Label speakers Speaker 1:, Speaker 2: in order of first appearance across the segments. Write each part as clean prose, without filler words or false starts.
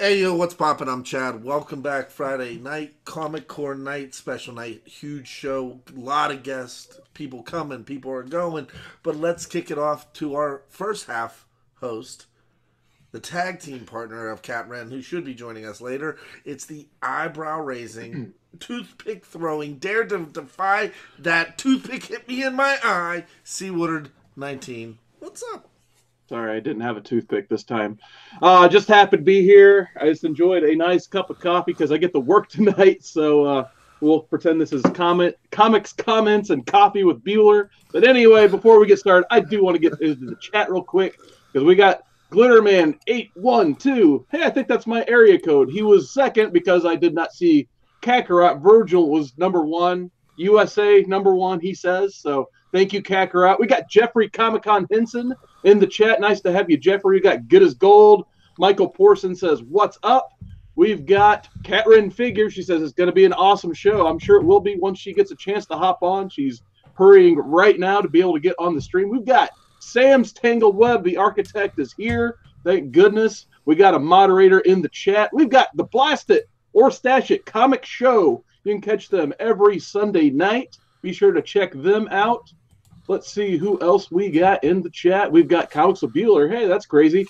Speaker 1: Hey yo, what's poppin'? I'm Chad. Welcome back. Friday night, Comic Core night, special night, huge show, a lot of guests, people coming, people are going. But let's kick it off to our first half host, the tag team partner of Cat Ren, who should be joining us later. It's the eyebrow raising, toothpick throwing, dare to defy that toothpick hit me in my eye, C Woodard 19. What's up?
Speaker 2: Sorry, I didn't have a toothpick this time. Just happened to be here. I just enjoyed a nice cup of coffee because I get to work tonight. So we'll pretend this is comics, comments, and coffee with Bueller. But anyway, before we get started, I do want to get into the chat real quick because we got Glitterman 812. Hey, I think that's my area code. He was second because I did not see Kakarot. Virgil was number one. USA number one, he says. So thank you, Kakarot. We got Jeffrey Comic-Con Henson in the chat. Nice to have you, Jeffrey. We got Good as Gold. Michael Porson says, what's up? We've got Catrin Figure. She says it's going to be an awesome show. I'm sure it will be once she gets a chance to hop on. She's hurrying right now to be able to get on the stream. We've got Sam's Tangled Web. The architect is here. Thank goodness. We got a moderator in the chat. We've got the Blast It or Stash It comic show. You can catch them every Sunday night. Be sure to check them out. Let's see who else we got in the chat. We've got Comics with Bueller. Hey, that's crazy.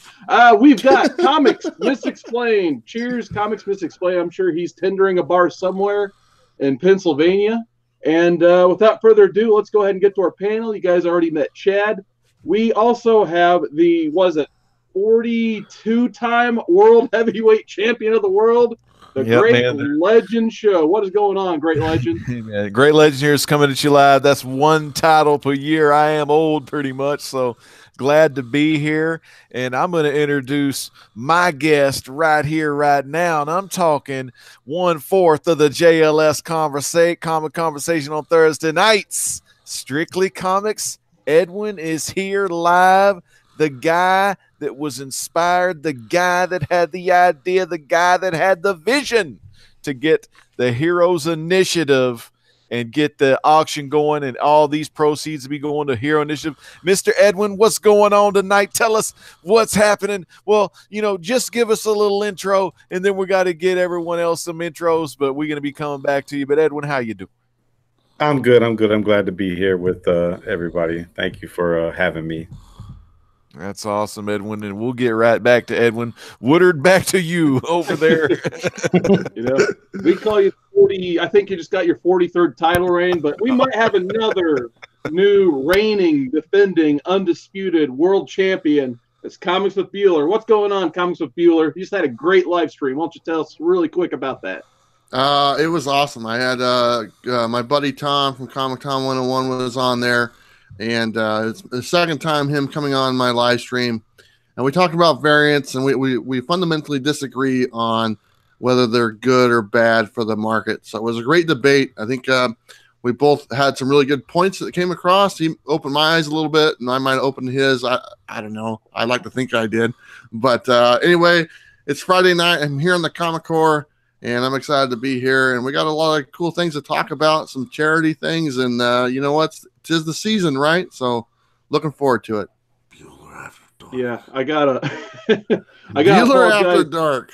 Speaker 2: We've got Comics Misexplained. Cheers, Comics Misexplained. I'm sure he's tendering a bar somewhere in Pennsylvania. And without further ado, let's go ahead and get to our panel. You guys already met Chad. We also have the, 42-time World Heavyweight Champion of the World, the Great Legend Show. What is going on, Great Legend?
Speaker 3: Hey, Great Legend here is coming at you live. That's one title per year. I am old pretty much, so glad to be here. And I'm going to introduce my guest right here, right now. And I'm talking 1/4 of the JLS Comic Conversation on Thursday nights. Strictly Comics. Edwin is here live. The guy that was inspired, the guy that had the idea, the guy that had the vision to get the Heroes Initiative and get the auction going and all these proceeds to be going to Hero Initiative. Mr. Edwin, what's going on tonight? Tell us what's happening. Well, just give us a little intro, and then we got to get everyone else some intros, but we're going to be coming back to you. But Edwin, how you doing?
Speaker 4: I'm good. I'm glad to be here with everybody. Thank you for having me.
Speaker 3: That's awesome, Edwin, and we'll get right back to Edwin. Woodard, back to you over there.
Speaker 2: We call you 40. I think you just got your 43rd title reign, but we might have another new reigning, defending, undisputed world champion. It's Comics with Bueller. What's going on, Comics with Bueller? You just had a great live stream. Why don't you tell us really quick about that?
Speaker 5: It was awesome. I had my buddy Tom from Comic Con 101 was on there. And it's the second time him coming on my live stream. And we talked about variants, and we fundamentally disagree on whether they're good or bad for the market. So it was a great debate. I think we both had some really good points that came across. He opened my eyes a little bit, and I might have opened his. I don't know. I like to think I did. But anyway, it's Friday night. I'm here on the Comic Core, and I'm excited to be here. And we got a lot of cool things to talk about, some charity things. And you know what? 'Tis the season, right? So looking forward to it.
Speaker 1: Bueller After Dark.
Speaker 2: Yeah, I got
Speaker 5: Bueller After Dark.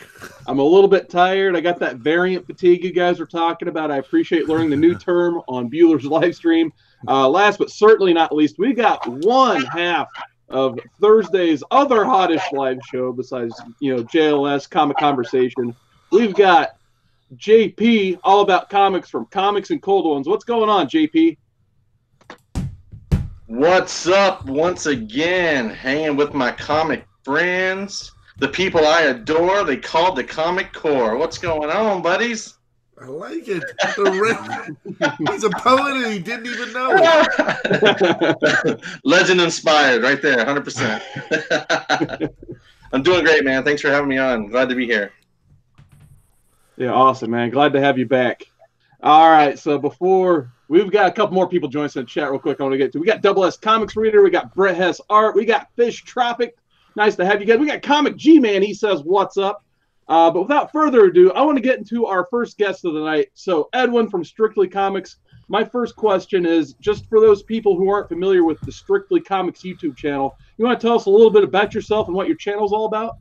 Speaker 2: I'm a little bit tired. I got that variant fatigue you guys were talking about. I appreciate learning the new term on Bueller's live stream. Last but certainly not least, we got one half of Thursday's other hottest live show besides, JLS Comic Conversation. We've got JP, all about comics from Comics and Cold Ones. What's going on, JP?
Speaker 6: What's up? Once again, hanging with my comic friends, the people I adore. They called the Comic Core. What's going on, buddies?
Speaker 1: I like it. He's a poet and he didn't even know it.
Speaker 6: Legend inspired right there, 100%. I'm doing great, man. Thanks for having me on. Glad to be here.
Speaker 2: Yeah, awesome, man. Glad to have you back. All right, so we've got a couple more people joining us in the chat real quick I want to get to. We got Double S Comics Reader. We got Brett Hess Art. We got Fish Tropic. Nice to have you guys. We got Comic G-Man. He says, what's up? But without further ado, I want to get into our first guest of the night. So Edwin from Strictly Comics. My first question is, just for those people who aren't familiar with the Strictly Comics YouTube channel, you want to tell us a little bit about yourself and what your channel is all about?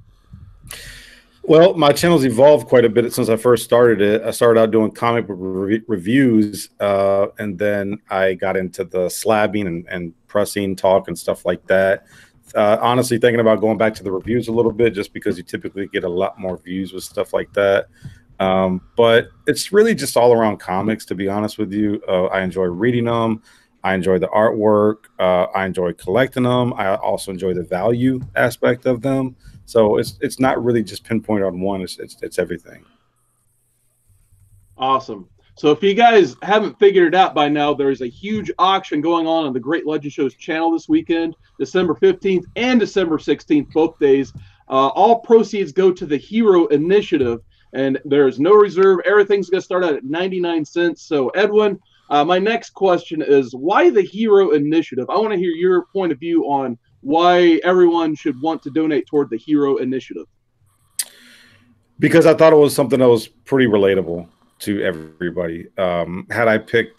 Speaker 4: Well, my channel's evolved quite a bit since I first started it. I started out doing comic book reviews, and then I got into the slabbing and pressing talk and stuff like that. Honestly, thinking about going back to the reviews a little bit, just because you typically get a lot more views with stuff like that. But it's really just all around comics, to be honest with you. I enjoy reading them. I enjoy the artwork. I enjoy collecting them. I also enjoy the value aspect of them. So it's not really just pinpointed on one. It's everything.
Speaker 2: Awesome. So if you guys haven't figured it out by now, there's a huge auction going on the Great Legend Show's channel this weekend, December 15th and December 16th, both days. All proceeds go to the Hero Initiative, and there's no reserve. Everything's going to start out at 99 cents. So, Edwin, my next question is, why the Hero Initiative? I want to hear your point of view on why everyone should want to donate toward the Hero Initiative.
Speaker 4: Because I thought it was something that was pretty relatable to everybody. Had I picked,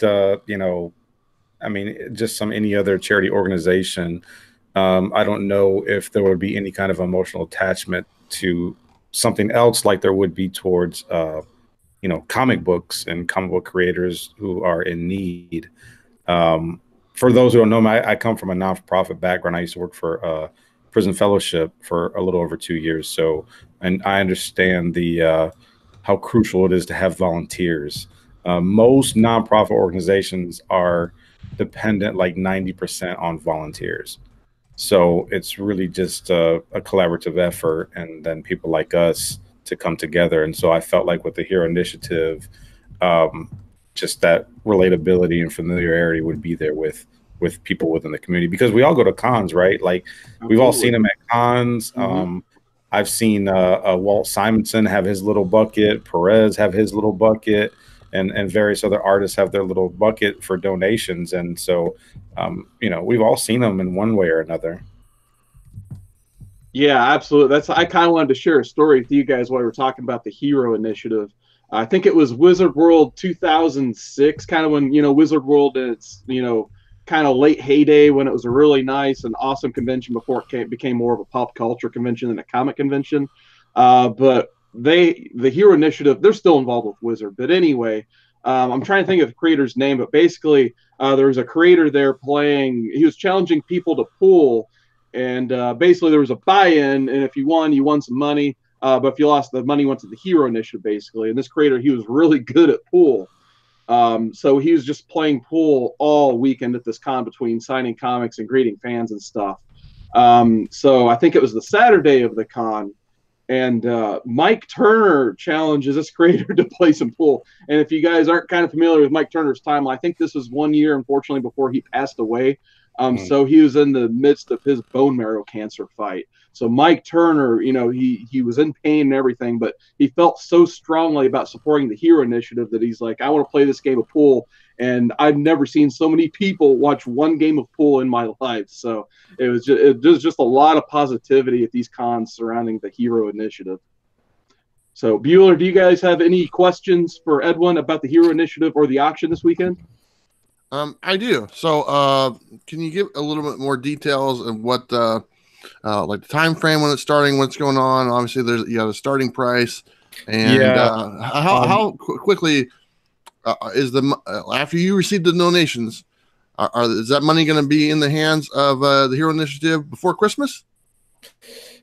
Speaker 4: just any other charity organization, I don't know if there would be any kind of emotional attachment to something else like there would be towards, comic books and comic book creators who are in need. For those who don't know me, I come from a nonprofit background. I used to work for Prison Fellowship for a little over 2 years. So, and I understand how crucial it is to have volunteers. Most nonprofit organizations are dependent like 90% on volunteers. So it's really just a collaborative effort, and then people like us to come together. And so I felt like with the Hero Initiative, just that relatability and familiarity would be there with people within the community, because we all go to cons, right? Like we've all seen them at cons. I've seen Walt Simonson have his little bucket, Perez have his little bucket, and various other artists have their little bucket for donations. And so, we've all seen them in one way or another.
Speaker 2: Yeah, absolutely. I kind of wanted to share a story with you guys while we were talking about the Hero Initiative. I think it was Wizard World 2006, kind of when, Wizard World in its, kind of late heyday, when it was a really nice and awesome convention before it became more of a pop culture convention than a comic convention. But the Hero Initiative, they're still involved with Wizard. But anyway, I'm trying to think of the creator's name, but basically there was a creator there he was challenging people to pool. And basically there was a buy-in, and if you won some money. But if you lost, the money went to the Hero Initiative, basically. And this creator, he was really good at pool. So he was just playing pool all weekend at this con between signing comics and greeting fans and stuff. So I think it was the Saturday of the con. And Mike Turner challenges this creator to play some pool. And if you guys aren't kind of familiar with Mike Turner's timeline, I think this was 1 year, unfortunately, before he passed away. So he was in the midst of his bone marrow cancer fight. So Mike Turner, he was in pain and everything, but he felt so strongly about supporting the Hero Initiative that he's like, I want to play this game of pool. And I've never seen so many people watch one game of pool in my life. So it was just a lot of positivity at these cons surrounding the Hero Initiative. So Bueller, do you guys have any questions for Edwin about the Hero Initiative or the auction this weekend?
Speaker 5: I do. So, can you give a little bit more details of what, like the time frame when it's starting, what's going on? Obviously, you have a starting price, and how quickly is after you receive the donations, is that money going to be in the hands of the Hero Initiative before Christmas?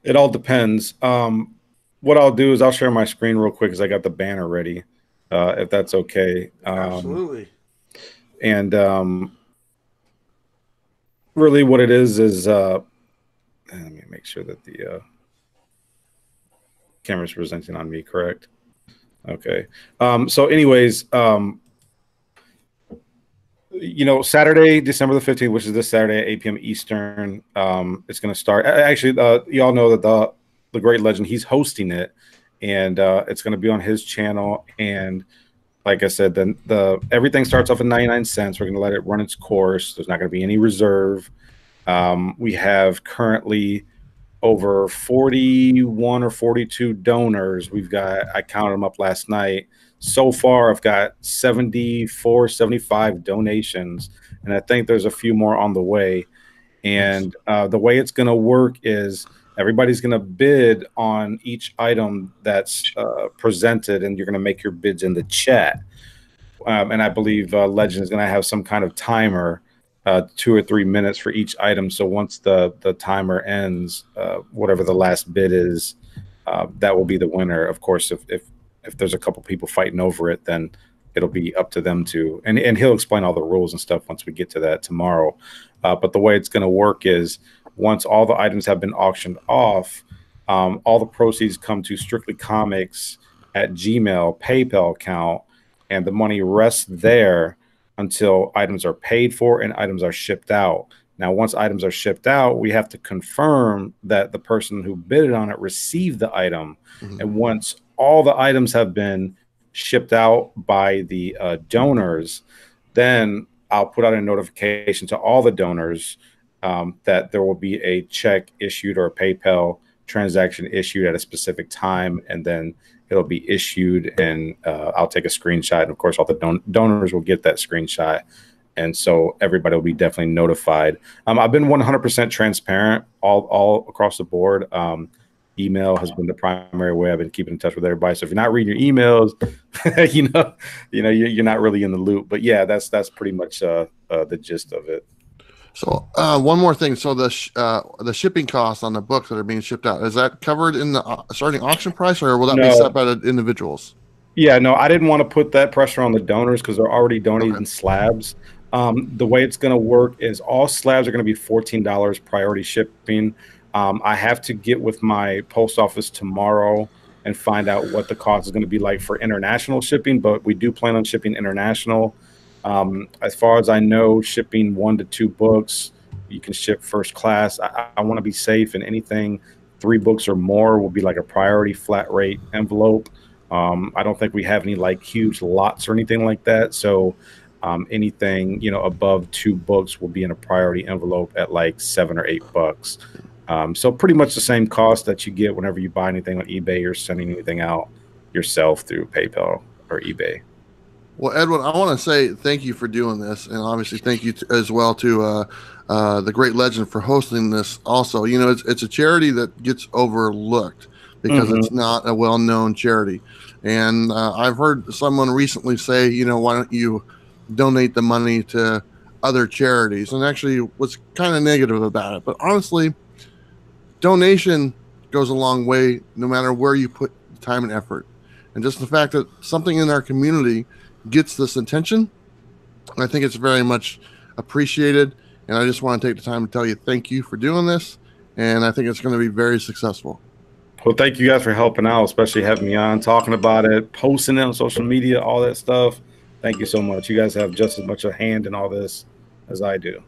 Speaker 4: It all depends. What I'll do is I'll share my screen real quick because I got the banner ready, if that's okay.
Speaker 1: Absolutely.
Speaker 4: And really what it is let me make sure that the camera's presenting on me correct. Okay. So anyways, Saturday, December the 15th, which is this Saturday at 8 p.m. Eastern, it's going to start. Actually, you all know that the Great Legend, he's hosting it, and it's going to be on his channel. And like I said, then everything starts off at 99 cents. We're going to let it run its course. There's not going to be any reserve. We have currently over 41 or 42 donors. I counted them up last night. So far, I've got 74, 75 donations, and I think there's a few more on the way. And the way it's going to work is everybody's going to bid on each item that's presented, and you're going to make your bids in the chat. And I believe Legend is going to have some kind of timer, 2 or 3 minutes for each item. So once the timer ends, whatever the last bid is, that will be the winner. Of course, if there's a couple people fighting over it, then it'll be up to them to, and he'll explain all the rules and stuff once we get to that tomorrow. But the way it's going to work is once all the items have been auctioned off, all the proceeds come to Strictly Comics at Gmail PayPal account, and the money rests there until items are paid for and items are shipped out. Now, once items are shipped out, we have to confirm that the person who bid on it received the item. Mm-hmm. And once all the items have been shipped out by the donors, then I'll put out a notification to all the donors that there will be a check issued or a PayPal transaction issued at a specific time, and then it'll be issued, and I'll take a screenshot. And of course, all the donors will get that screenshot. And so everybody will be definitely notified. I've been 100% transparent all across the board. Email has been the primary way I've been keeping in touch with everybody. So if you're not reading your emails, you're not really in the loop. But yeah, that's pretty much the gist of it.
Speaker 5: So one more thing. So the shipping costs on the books that are being shipped out, is that covered in the starting auction price, or will that be set by the individuals?
Speaker 4: Yeah, no, I didn't want to put that pressure on the donors because they're already donating slabs. The way it's going to work is all slabs are going to be $14 priority shipping. I have to get with my post office tomorrow and find out what the cost is going to be like for international shipping, but we do plan on shipping international. As far as I know, shipping 1 to 2 books, you can ship first class. I want to be safe, and anything 3 books or more will be like a priority flat rate envelope. I don't think we have any like huge lots or anything like that. So anything, above 2 books will be in a priority envelope at like $7 or $8. So pretty much the same cost that you get whenever you buy anything on eBay or sending anything out yourself through PayPal or eBay.
Speaker 5: Well, Edwin, I want to say thank you for doing this, and obviously thank you as well to the Great Legend for hosting this. Also, it's a charity that gets overlooked because it's not a well-known charity. And I've heard someone recently say, why don't you donate the money to other charities, and actually was kind of negative about it. But honestly, donation goes a long way no matter where you put the time and effort. And just the fact that something in our community gets this attention, I think it's very much appreciated. And I just want to take the time to tell you thank you for doing this. And I think it's going to be very successful.
Speaker 4: Well, thank you guys for helping out, especially having me on, talking about it, posting it on social media, all that stuff. Thank you so much. You guys have just as much a hand in all this as I do.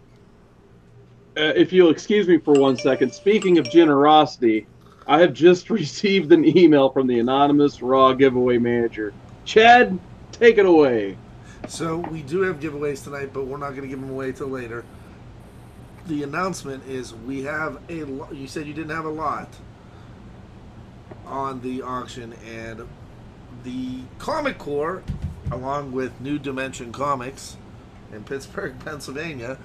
Speaker 2: If you'll excuse me for 1 second, speaking of generosity, I have just received an email from the anonymous Raw giveaway manager. Chad, take it away.
Speaker 1: So we do have giveaways tonight, but we're not going to give them away till later. The announcement is we have you said you didn't have a lot on the auction, and the Comic Corps, along with New Dimension Comics in Pittsburgh, Pennsylvania,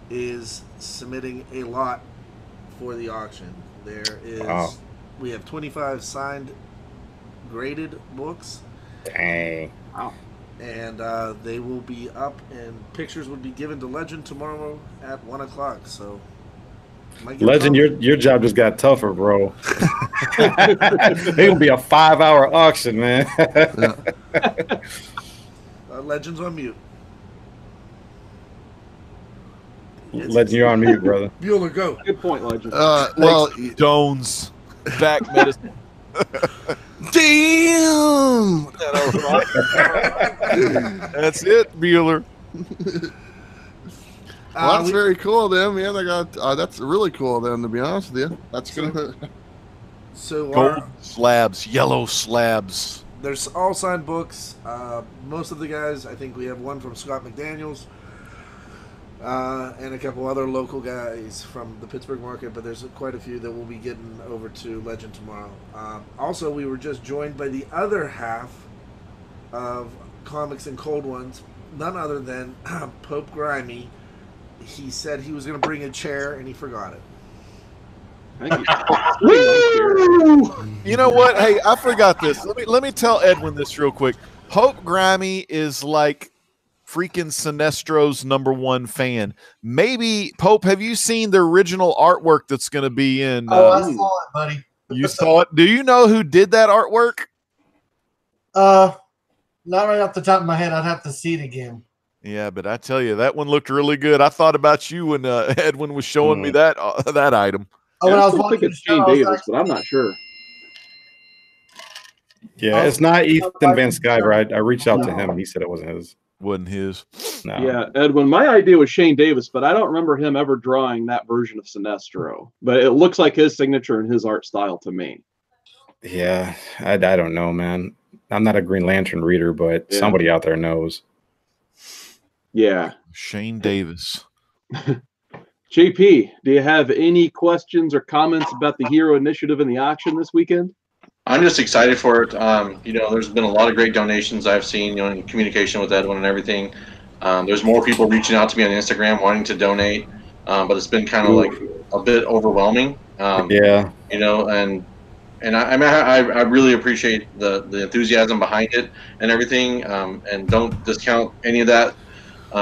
Speaker 1: is submitting a lot for the auction. There is, we have 25 signed, graded books.
Speaker 4: Dang.
Speaker 2: Wow.
Speaker 1: And they will be up, and pictures will be given to Legend tomorrow at 1 o'clock. So,
Speaker 4: Legend, your job just got tougher, bro. It'll be a 5-hour auction, man.
Speaker 1: Legend's on mute.
Speaker 4: Legend, you're on mute, brother.
Speaker 1: Bueller, go.
Speaker 2: Good point, Legend.
Speaker 3: Jones, back medicine.
Speaker 5: Damn!
Speaker 3: That's it, Bueller.
Speaker 5: Well, that's very cool, then, man. I got that's really cool, then. To be honest with you, that's gonna.
Speaker 1: So
Speaker 3: gold slabs, yellow slabs.
Speaker 1: There's all signed books. Most of the guys, I think we have one from Scott McDaniels, and a couple other local guys from the Pittsburgh market, but there's quite a few that will be getting over to Legend tomorrow. Also, we were just joined by the other half of Comics and Cold Ones, none other than Pope Grimy. He said he was going to bring a chair, and he forgot it.
Speaker 2: Thank you.
Speaker 3: You know what? Hey, I forgot this. Let me tell Edwin this real quick. Pope Grimy is like freaking Sinestro's #1 fan. Maybe Pope, have you seen the original artwork that's going to be in?
Speaker 7: I saw it, buddy.
Speaker 3: You saw it. Do you know who did that artwork?
Speaker 7: Not right off the top of my head. I'd have to see it again.
Speaker 3: Yeah, but I tell you, that one looked really good. I thought about you when Edwin was showing me that item.
Speaker 7: Oh, when I was
Speaker 2: still think
Speaker 7: watching
Speaker 2: it's Shane Davis, but I'm not sure.
Speaker 4: Yeah, it's not Ethan Van Sciver. I reached out to him and he said it wasn't his.
Speaker 3: Wasn't his.
Speaker 4: No.
Speaker 2: Yeah, Edwin, my idea was Shane Davis, but I don't remember him ever drawing that version of Sinestro. But it looks like his signature and his art style to me.
Speaker 4: Yeah, I don't know, man. I'm not a Green Lantern reader, but somebody out there knows.
Speaker 2: Yeah.
Speaker 3: Shane Davis.
Speaker 2: JP, do you have any questions or comments about the Hero Initiative and the auction this weekend?
Speaker 6: I'm just excited for it. There's been a lot of great donations I've seen, in communication with Edwin and everything. There's more people reaching out to me on Instagram wanting to donate, but it's been kind of like a bit overwhelming. And I really appreciate the enthusiasm behind it and everything, and don't discount any of that.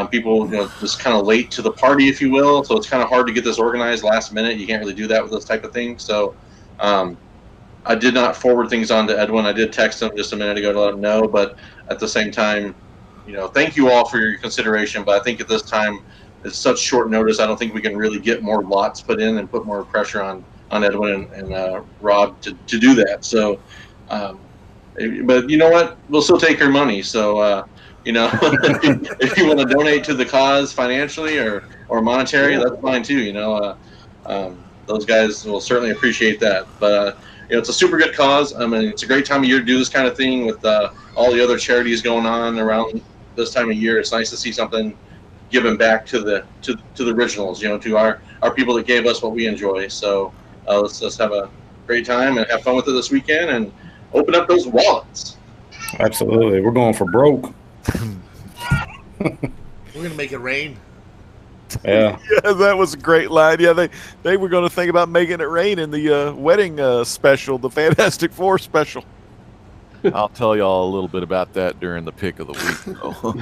Speaker 6: People, just kind of late to the party, if you will. So it's kind of hard to get this organized last minute. You can't really do that with this type of thing. So I did not forward things on to Edwin. I did text him just a minute ago to let him know. But at the same time, thank you all for your consideration. But I think at this time, it's such short notice. I don't think we can really get more lots put in and put more pressure on Edwin and Rob to do that. So, but you know what? We'll still take your money. So, if you want to donate to the cause financially or monetary, that's fine too. Those guys will certainly appreciate that. But it's a super good cause. I mean, it's a great time of year to do this kind of thing with all the other charities going on around this time of year. It's nice to see something given back to the originals. To our people that gave us what we enjoy. So let's have a great time and have fun with it this weekend and open up those wallets.
Speaker 4: Absolutely, we're going for broke.
Speaker 1: We're gonna make it rain.
Speaker 4: Yeah.
Speaker 3: Yeah, that was a great line. Yeah, they were going to think about making it rain in the wedding special, the Fantastic Four special. I'll tell y'all a little bit about that during the pick of the week, though.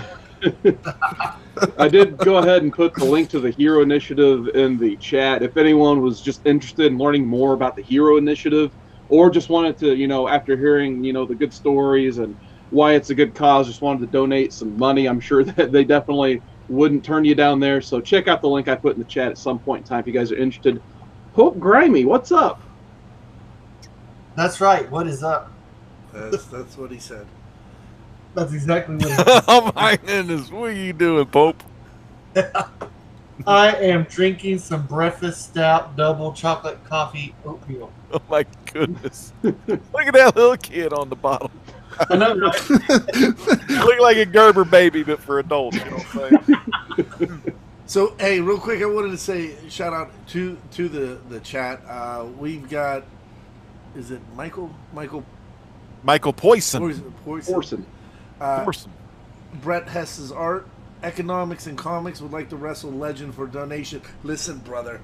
Speaker 2: I did go ahead and put the link to the Hero Initiative in the chat. If anyone was just interested in learning more about the Hero Initiative, or just wanted to, after hearing, the good stories and why it's a good cause, just wanted to donate some money, I'm sure that they definitely wouldn't turn you down there. So check out the link I put in the chat at some point in time if you guys are interested. Pope Grimy, what's up?
Speaker 7: That's right. What is up?
Speaker 1: That's what he said.
Speaker 7: That's exactly what he said.
Speaker 3: Oh my goodness, what are you doing, Pope?
Speaker 7: I am drinking some breakfast stout double chocolate coffee oatmeal.
Speaker 3: Oh my goodness. Look at that little kid on the bottom.
Speaker 7: I know, right?
Speaker 3: Look like a Gerber baby, but for adults. You know what I'm saying?
Speaker 1: So, hey, real quick, I wanted to say shout out to the chat. We've got, is it Michael
Speaker 3: Poison.
Speaker 1: Poison.
Speaker 3: Poison.
Speaker 1: Brett Hess's art, economics and comics would like to wrestle legend for donation. Listen, brother.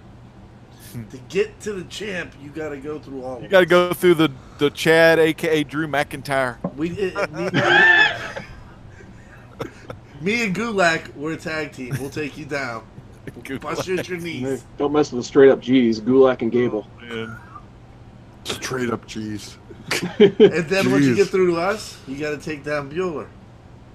Speaker 1: To get to the champ, you got to go through all.
Speaker 3: You got to go through the Chad, aka Drew McIntyre.
Speaker 1: Me and Gulak, we're a tag team. We'll take you down. We'll bust you at your knees.
Speaker 2: Don't mess with the straight up G's, Gulak and Gable.
Speaker 3: Man.
Speaker 5: Straight up cheese.
Speaker 1: And then once you get through to us, you got to take down Bueller.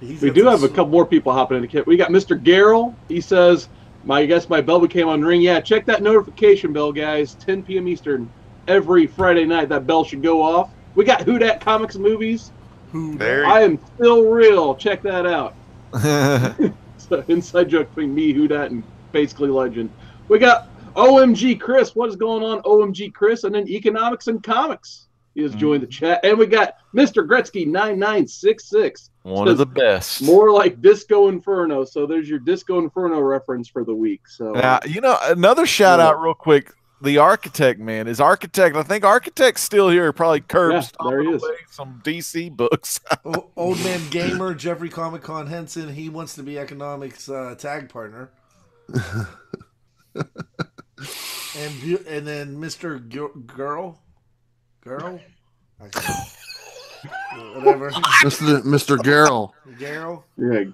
Speaker 2: We do have a couple more people hopping in the kit. We got Mr. Garrell. He says, I guess my bell became on ring. Yeah, check that notification bell, guys. 10 p.m. Eastern every Friday night. That bell should go off. We got Who Dat Comics and Movies. I am still real. Check that out. So, inside joke between me, Who Dat, and basically Legend. We got OMG Chris. What is going on, OMG Chris? And then Economics and Comics. He has joined the chat. And we got Mr. Gretzky 9966.
Speaker 3: One of the best.
Speaker 2: More like Disco Inferno. So there's your Disco Inferno reference for the week. So
Speaker 3: now, another shout out real quick. The Architect, man, I think Architect's still here. Probably curbs.
Speaker 2: Yeah, there he is.
Speaker 3: Some DC books.
Speaker 1: Old Man Gamer, Jeffrey Comic Con Henson. He wants to be economics tag partner. and then Mr. Girl, whatever.
Speaker 5: Mr. Garrell.
Speaker 1: Garrel.
Speaker 2: Yeah.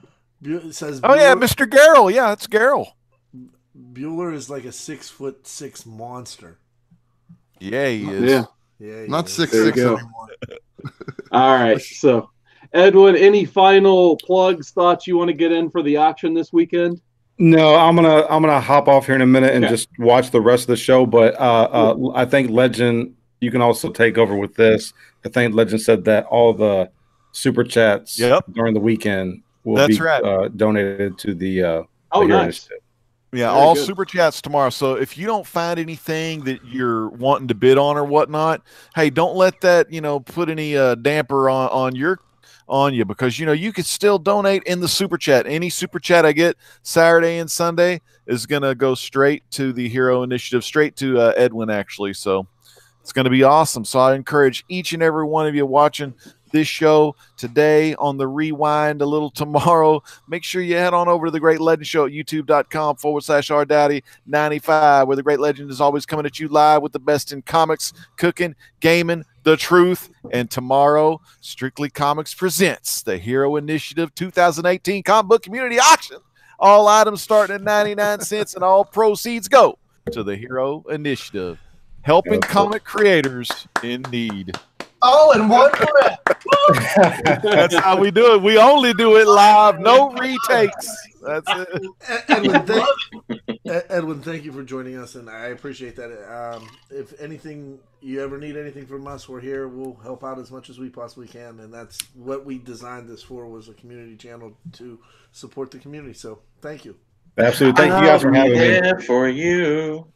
Speaker 1: Says.
Speaker 3: Oh yeah, Mr. Garrel. Yeah, it's Garrel.
Speaker 1: Bueller is like a 6'6" monster.
Speaker 3: Yeah, he is.
Speaker 2: Yeah.
Speaker 1: Yeah, he
Speaker 5: Not
Speaker 1: is.
Speaker 5: 6'6"
Speaker 2: There you go.
Speaker 5: anymore.
Speaker 2: All right. So, Edwin, any final plugs, thoughts you want to get in for the auction this weekend?
Speaker 4: No, I'm gonna hop off here in a minute and just watch the rest of the show. But I think Legend, you can also take over with this. I think Legend said that all the super chats during the weekend will be donated to the Hero Initiative.
Speaker 3: Yeah,
Speaker 2: Very
Speaker 3: all
Speaker 2: good.
Speaker 3: super chats tomorrow. So if you don't find anything that you're wanting to bid on or whatnot, hey, don't let that put any damper on you, because you can still donate in the super chat. Any super chat I get Saturday and Sunday is gonna go straight to the Hero Initiative, straight to Edwin actually. So it's gonna be awesome. So I encourage each and every one of you watching this show today, on the rewind a little tomorrow, make sure you head on over to the Great Legend Show at youtube.com/rdaddy95, where the Great Legend is always coming at you live with the best in comics, cooking, gaming, the truth. And tomorrow, Strictly Comics presents the Hero Initiative 2018 Comic Book Community Auction. All items starting at 99 cents and all proceeds go to the Hero Initiative, helping comic creators in need.
Speaker 7: Oh, and one breath.
Speaker 3: That's how we do it. We only do it live, no retakes. That's it.
Speaker 1: Edwin, thank you for joining us, and I appreciate that. If anything, you ever need anything from us, we're here. We'll help out as much as we possibly can, and that's what we designed this for, was a community channel to support the community. So thank you.
Speaker 4: Absolutely. Thank you guys for having me.
Speaker 6: For you.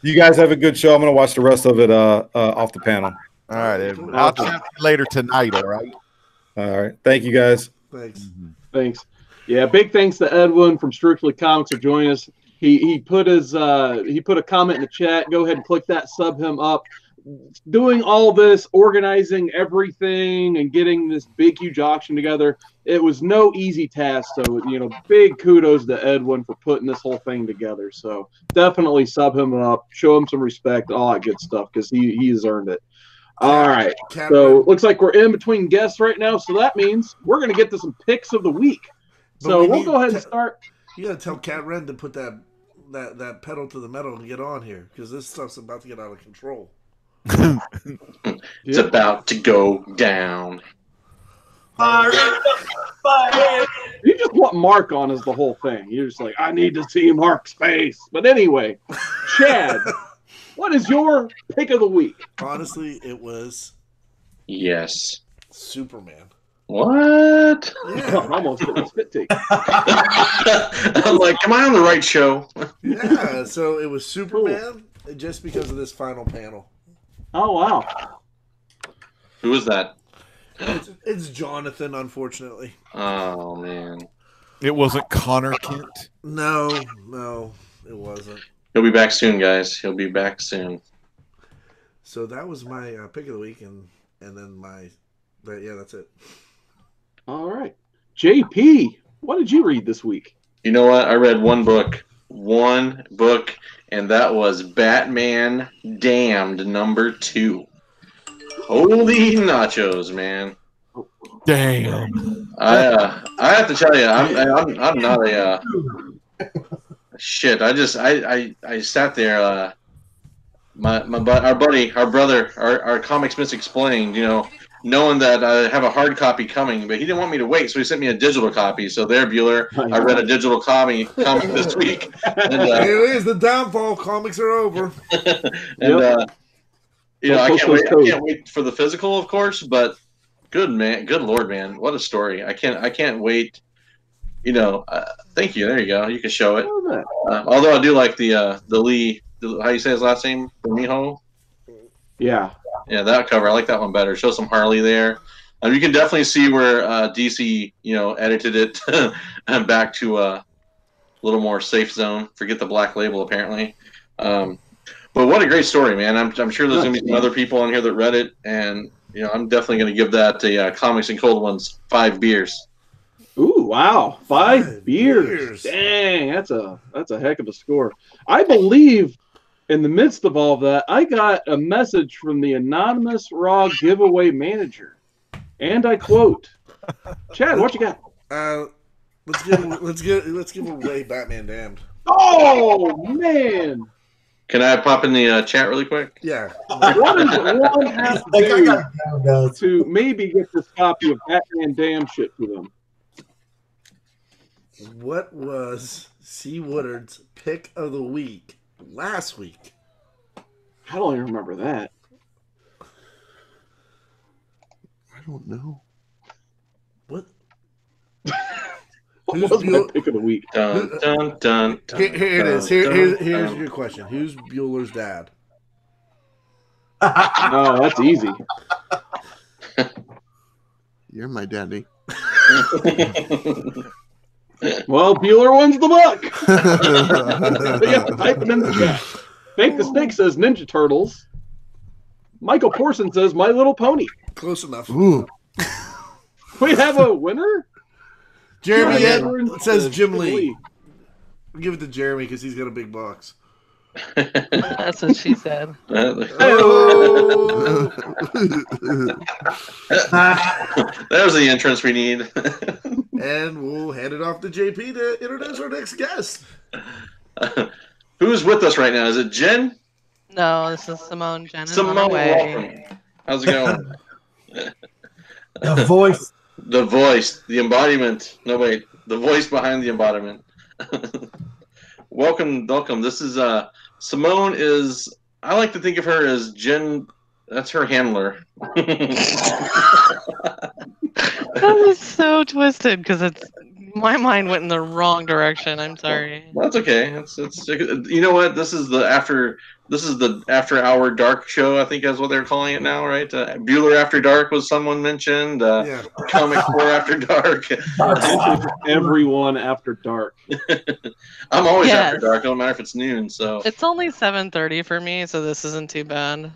Speaker 4: You guys have a good show. I'm going to watch the rest of it off the panel.
Speaker 3: All right, Edwin. I'll chat you later tonight, all right?
Speaker 4: All right. Thank you, guys.
Speaker 1: Thanks.
Speaker 2: Thanks. Yeah, big thanks to Edwin from Strictly Comics for joining us. He put a comment in the chat. Go ahead and click that, sub him up. Doing all this, organizing everything, and getting this big, huge auction together, it was no easy task. So, big kudos to Edwin for putting this whole thing together. So definitely sub him up, show him some respect, all that good stuff, because he has earned it. All right. So looks like we're in between guests right now. So that means we're going to get to some picks of the week. So we'll go ahead and start.
Speaker 1: You got to tell Cat Ren to put that pedal to the metal and get on here, because this stuff's about to get out of control.
Speaker 6: It's about to go down.
Speaker 2: You just want Mark on as the whole thing. You're just like, I need to see Mark's face. But anyway, Chad, what is your pick of the week?
Speaker 1: Honestly, it was Superman.
Speaker 6: What?
Speaker 1: Yeah.
Speaker 2: Almost did a spit take.
Speaker 6: I'm like, am I on the right show?
Speaker 1: Yeah, so it was Superman just because of this final panel.
Speaker 2: Oh, wow.
Speaker 6: Who is that?
Speaker 1: It's Jonathan, unfortunately.
Speaker 6: Oh, man.
Speaker 3: It wasn't Connor Kent.
Speaker 1: No, it wasn't.
Speaker 6: He'll be back soon, guys. He'll be back soon.
Speaker 1: So that was my pick of the week, and then that's it.
Speaker 2: All right. JP, what did you read this week?
Speaker 6: You know what? I read one book, and that was Batman Damned #2. Holy nachos, man!
Speaker 3: Damn.
Speaker 6: I have to tell you, I'm not a shit. I sat there. Our brother, our Comics Misexplained, knowing that I have a hard copy coming, but he didn't want me to wait, so he sent me a digital copy. So there, Bueller, I read a digital comic this week. And,
Speaker 1: here it is, the downfall. Comics are over.
Speaker 6: And I can't wait for the physical, of course. But good Lord, man, what a story! I can't wait. Thank you. There you go. You can show it. Although I do like the Lee. How you say his last name? Miho.
Speaker 2: Yeah.
Speaker 6: Yeah, that cover. I like that one better. Show some Harley there. You can definitely see where DC, edited it back to a little more safe zone. Forget the black label, apparently. But what a great story, man. I'm sure there's going to be some other people on here that read it, and I'm definitely going to give that Comics and Cold Ones 5 beers.
Speaker 2: Ooh, Wow, five beers. Dang, that's a heck of a score. I believe in the midst of all that, I got a message from the anonymous Raw giveaway manager, and I quote, "Chad, what you got?"
Speaker 1: Let's give away Batman Damned.
Speaker 2: Oh man!
Speaker 6: Can I pop in the chat really quick?
Speaker 1: Yeah.
Speaker 2: What does one have
Speaker 7: Like, I
Speaker 2: to
Speaker 7: gotta go, guys.
Speaker 2: do to maybe get this copy of Batman Damn shit to them?
Speaker 1: What was C. Woodard's pick of the week last week?
Speaker 2: I don't even remember that.
Speaker 5: I don't know.
Speaker 1: What?
Speaker 2: What was my pick of the week?
Speaker 6: Dun, dun, dun, dun,
Speaker 1: Here it is. Here's your question. Who's Bueller's dad?
Speaker 2: Oh, that's easy.
Speaker 5: You're my daddy.
Speaker 2: Well, Bueller wins the book. Yeah, type it in the chat. Fake the Snake says Ninja Turtles. Michael Porson says My Little Pony.
Speaker 1: Close enough.
Speaker 5: Ooh.
Speaker 2: We have a winner?
Speaker 1: Jeremy
Speaker 2: Edwards
Speaker 1: says Jim Lee. Give it to Jeremy because he's got a big box.
Speaker 8: That's what she said.
Speaker 1: Oh.
Speaker 6: That was the entrance we need.
Speaker 1: And we'll hand it off to JP to introduce our next guest.
Speaker 6: Who's with us right now? Is it Jen?
Speaker 8: No, this is Simone. Jen is
Speaker 6: Simone,
Speaker 8: on her way.
Speaker 6: welcome. How's it going?
Speaker 7: The voice.
Speaker 6: The voice, the embodiment. No, wait. The voice behind the embodiment. Welcome. This is Simone is, I like to think of her as Jen, that's her handler.
Speaker 8: That was so twisted because my mind went in the wrong direction. I'm sorry.
Speaker 6: That's okay. It's you know what? This is the after hour dark show, I think is what they're calling it now, right? Bueller After Dark was someone mentioned.
Speaker 1: Yeah.
Speaker 6: Comic Core After Dark.
Speaker 2: Everyone after dark.
Speaker 6: I'm always
Speaker 8: Yes.
Speaker 6: after dark. Don't matter if it's noon. So
Speaker 8: It's only 7:30 for me, so this isn't too bad.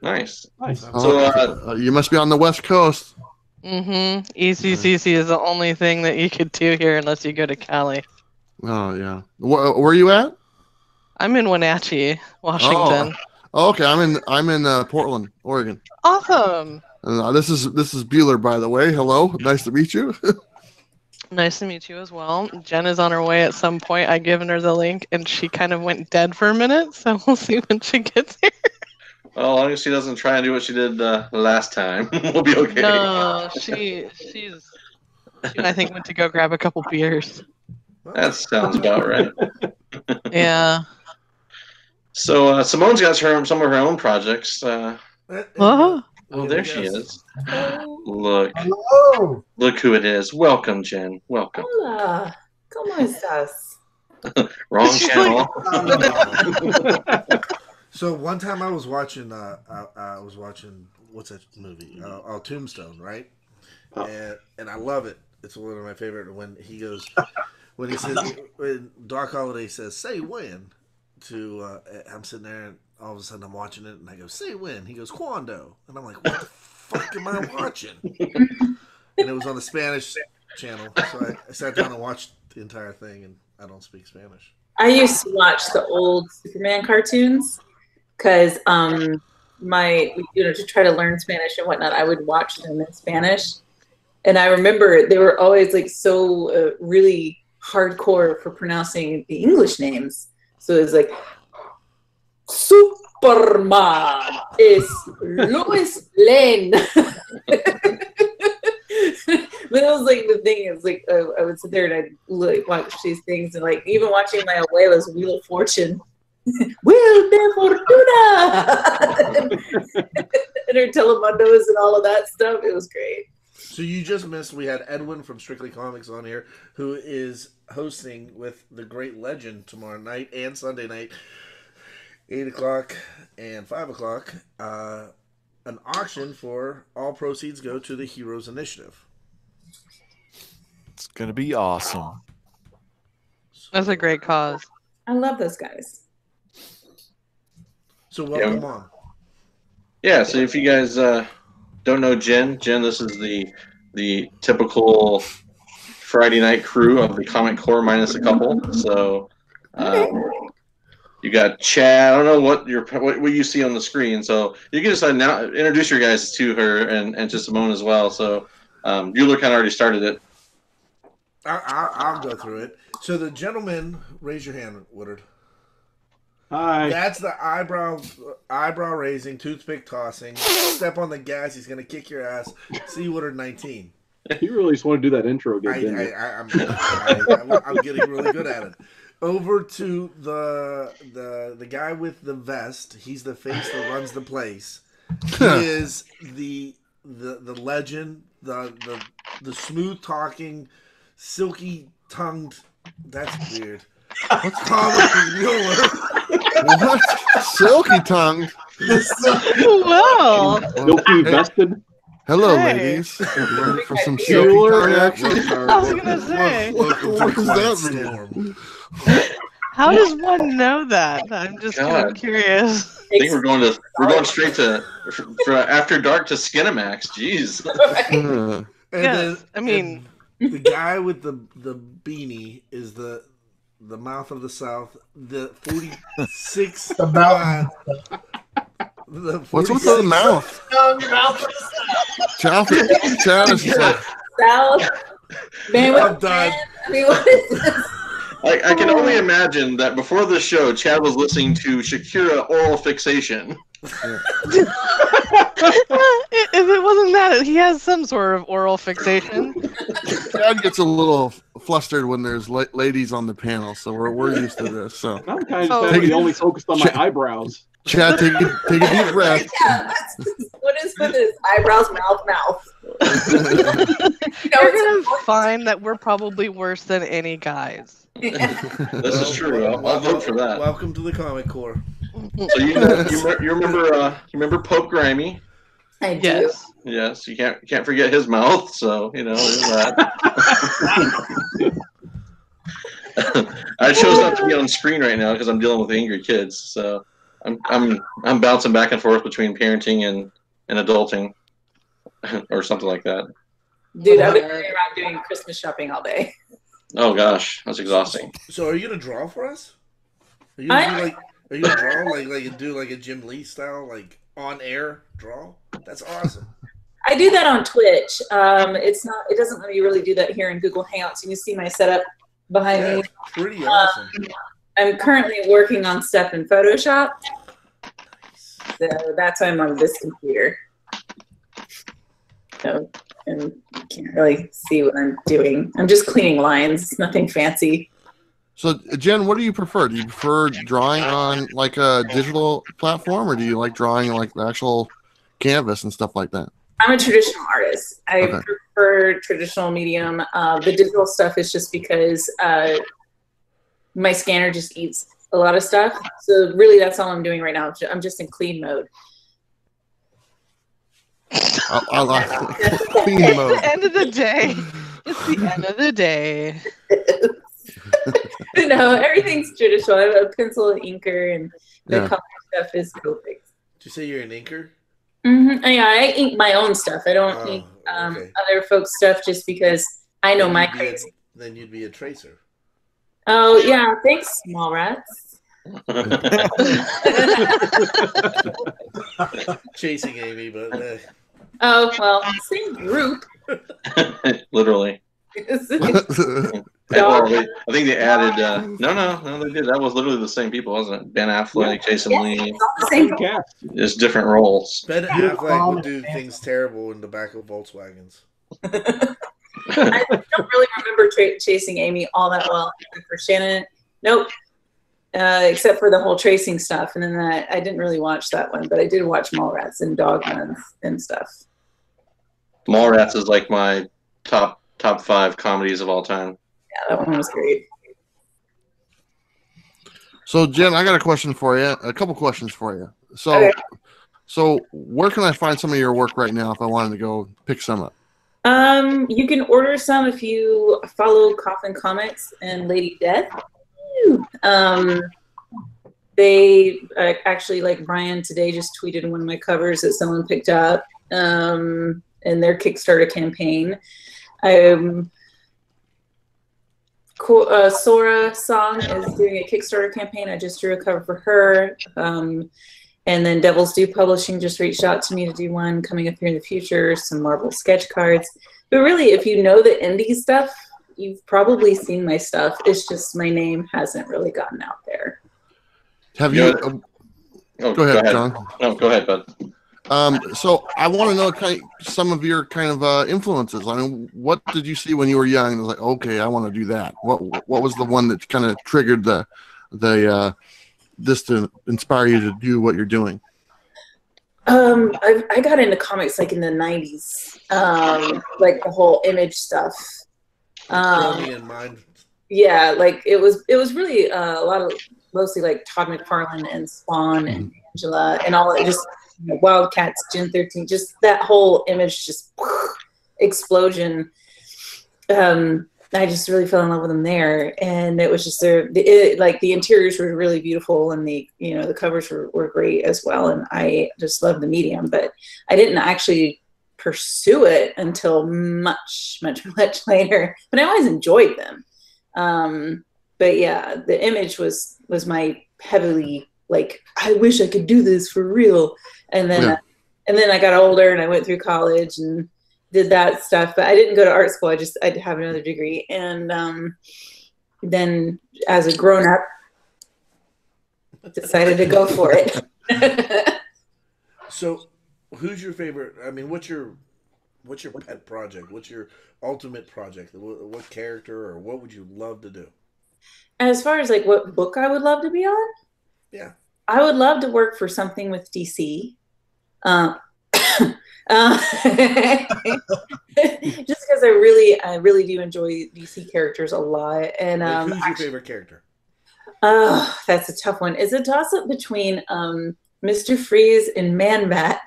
Speaker 6: nice.
Speaker 2: Nice.
Speaker 6: So
Speaker 5: You must be on the West Coast.
Speaker 8: Mm-hmm. ECCC is the only thing that you could do here unless you go to Cali.
Speaker 5: Oh, yeah. Where are you at?
Speaker 8: I'm in Wenatchee, Washington.
Speaker 5: Oh, okay. I'm in Portland, Oregon.
Speaker 8: Awesome.
Speaker 5: This is Bueller, by the way. Hello. Nice to meet you.
Speaker 8: Nice to meet you as well. Jen is on her way at some point. I given her the link, and she kind of went dead for a minute, so we'll see when she gets here.
Speaker 6: well, as long as she doesn't try and do what she did last time, we'll be okay.
Speaker 8: No, she I think went to go grab a couple beers.
Speaker 6: That sounds about right.
Speaker 8: Yeah.
Speaker 6: So Simone's got some of her own projects.
Speaker 8: Oh.
Speaker 6: Oh, there she is. Look
Speaker 7: Hello.
Speaker 6: who it is. Welcome, Jen. Welcome.
Speaker 9: Hola, ¿cómo estás?
Speaker 6: Wrong
Speaker 8: She's
Speaker 6: channel.
Speaker 1: So one time I was watching what's that movie? Tombstone, right?
Speaker 2: Oh.
Speaker 1: And I love it. It's one of my favorite. When Doc Holliday says, "Say when," I'm sitting there and all of a sudden I'm watching it and I go, "Say when?" He goes, "Quando," and I'm like, "What the fuck am I watching?" And it was on the Spanish channel, so I sat down and watched the entire thing, and I don't speak Spanish.
Speaker 9: I used to watch the old Superman cartoons because to try to learn Spanish and whatnot, I would watch them in Spanish. And I remember they were always like so really hardcore for pronouncing the English names. So it was like Superman is Lois Lane. But it was like the thing is like I would sit there and I'd like watch these things and like even watching my abuela's Wheel of Fortune. Wheel de Fortuna and her telemundos and all of that stuff. It was great.
Speaker 1: So you just missed. We had Edwin from Strictly Comics on here, who is hosting with the great legend tomorrow night and Sunday night, 8:00 and 5:00. An auction for all proceeds go to the Heroes Initiative.
Speaker 3: It's going to be awesome.
Speaker 8: That's a great cause.
Speaker 9: I love those guys.
Speaker 1: So welcome on.
Speaker 6: Yeah, so if you guys don't know Jen, this is the typical Friday night crew of the Comic Core minus a couple. So you got Chad. I don't know what you see on the screen, so you can just now introduce your guys to her and to Simone as well. So Bueller kind of already started it.
Speaker 1: I'll go through it. So the gentleman, raise your hand, Woodard.
Speaker 2: Hi.
Speaker 1: That's the eyebrow raising, toothpick tossing. Step on the gas, he's gonna kick your ass. See Woodard 19.
Speaker 2: You really just want to do that intro again, didn't you?
Speaker 1: I'm getting really good at it. Over to the guy with the vest. He's the face that runs the place. He is the legend, the smooth talking, silky tongued. That's weird. What's Comic Bueller?
Speaker 5: What? Silky tongue.
Speaker 8: Wow.
Speaker 2: Silky vested.
Speaker 5: Hello,
Speaker 8: Hey.
Speaker 5: ladies. You ready for some silky tongue action?
Speaker 8: I was gonna say.
Speaker 5: What does that mean?
Speaker 8: How does one know that? I'm just kind of curious.
Speaker 6: I think we're going straight to After Dark to Skinamax. Jeez.
Speaker 5: Uh,
Speaker 8: Yes, I mean,
Speaker 1: the guy with the beanie is the mouth of the South. The 46.
Speaker 7: The mountain.
Speaker 5: What's with the mouth? Chad is just like,
Speaker 9: South. Man,
Speaker 1: I'm done.
Speaker 9: I mean, what is this?
Speaker 6: I can only imagine that before the show, Chad was listening to Shakira Oral Fixation.
Speaker 8: if it wasn't that, he has some sort of oral fixation.
Speaker 5: Chad gets a little flustered when there's ladies on the panel, so we're used to this. So
Speaker 2: I'm kind of sad he only focused on my eyebrows.
Speaker 5: Chad, take a deep breath.
Speaker 9: Yeah, what is with his eyebrows, mouth?
Speaker 8: You're gonna find that we're probably worse than any guys.
Speaker 6: This is true. I'll vote for that.
Speaker 1: Welcome to the Comic Core.
Speaker 6: So you remember Pope Grimy?
Speaker 9: I do.
Speaker 8: Yes.
Speaker 6: Yes, you can't forget his mouth. So there's that. I chose not to be on screen right now because I'm dealing with angry kids. So I'm bouncing back and forth between parenting and adulting, or something like that.
Speaker 9: Dude, I've been running around doing Christmas shopping all day.
Speaker 6: Oh gosh, that's exhausting.
Speaker 1: So are you gonna draw for us? Are you gonna draw like do like a Jim Lee style, like on air draw? That's awesome.
Speaker 9: I do that on Twitch. It doesn't let me really do that here in Google Hangouts. You can see my setup behind me.
Speaker 1: Pretty awesome.
Speaker 9: I'm currently working on stuff in Photoshop. So that's why I'm on this computer. So, and you can't really see what I'm doing. I'm just cleaning lines. It's nothing fancy.
Speaker 5: So, Jen, what do you prefer? Do you prefer drawing on like a digital platform, or do you like drawing like the actual canvas and stuff like that?
Speaker 9: I'm a traditional artist. I prefer traditional medium. The digital stuff is just because my scanner just eats a lot of stuff. So really, that's all I'm doing right now. I'm just in clean mode.
Speaker 5: I like clean
Speaker 8: It's
Speaker 5: mode.
Speaker 8: the end of the day. It's the end of the day.
Speaker 9: No, everything's traditional. I have a pencil and inker, and the color stuff is perfect.
Speaker 1: Did you say you're an inker?
Speaker 9: Mm-hmm. Yeah, I ink my own stuff. I don't ink other folks' stuff just because I know my crazy.
Speaker 1: Then you'd be a tracer.
Speaker 9: Oh yeah, thanks, small rats.
Speaker 1: Chasing Amy, but
Speaker 9: Oh well, same group.
Speaker 6: Literally. Well, I think they added. No, they did. That was literally the same people, wasn't it? Ben Affleck, Jason Lee.
Speaker 9: It's all the same
Speaker 2: cast.
Speaker 6: Just different roles.
Speaker 1: Ben Affleck would do things terrible in the back of Volkswagens.
Speaker 9: I don't really remember Chasing Amy all that well. For Shannon, nope. Except for the whole tracing stuff, and then I didn't really watch that one, but I did watch Mallrats and Dogma and stuff.
Speaker 6: Mallrats is like my top 5 comedies of all time.
Speaker 9: Yeah, that one was great.
Speaker 5: So, Jen, I got a question for you. A couple questions for you. So where can I find some of your work right now if I wanted to go pick some up?
Speaker 9: You can order some if you follow Coffin Comics and Lady Death. They actually, like Brian today, just tweeted one of my covers that someone picked up in their Kickstarter campaign. Cool. Sora Song is doing a Kickstarter campaign. I just drew a cover for her. And then Devil's Due Publishing just reached out to me to do one coming up here in the future, some Marvel sketch cards. But really, if you know the indie stuff, you've probably seen my stuff. It's just my name hasn't really gotten out there.
Speaker 5: Have you?
Speaker 6: Go
Speaker 5: ahead, John.
Speaker 6: No, go ahead, bud.
Speaker 5: So I want to know some of your influences. I mean, what did you see when you were young? It was like, okay, I want to do that. What was the one that kind of triggered this to inspire you to do what you're doing?
Speaker 9: I got into comics like in the 90s, like the whole Image stuff.
Speaker 1: In mind.
Speaker 9: Yeah, like it was really a lot of mostly like Todd McFarlane and Spawn and Angela and all that, just Wildcats, Gen 13, just that whole Image just explosion. I just really fell in love with them there, and it was just like the interiors were really beautiful, and the covers were great as well, and I just loved the medium. But I didn't actually pursue it until much later. But I always enjoyed them. But yeah, the Image was my heavily like, I wish I could do this for real. And then I got older and I went through college and did that stuff, but I didn't go to art school. I'd have another degree. And then as a grown up, decided to go for it.
Speaker 1: So who's your favorite? I mean, what's your pet project? What's your ultimate project? What character or what would you love to do? As
Speaker 9: far as like what book I would love to be on?
Speaker 1: Yeah.
Speaker 9: I would love to work for something with DC. Just because I really do enjoy DC characters a lot. And
Speaker 1: who's your favorite character?
Speaker 9: Oh, that's a tough one. It's a toss-up between Mr. Freeze and Man-Bat.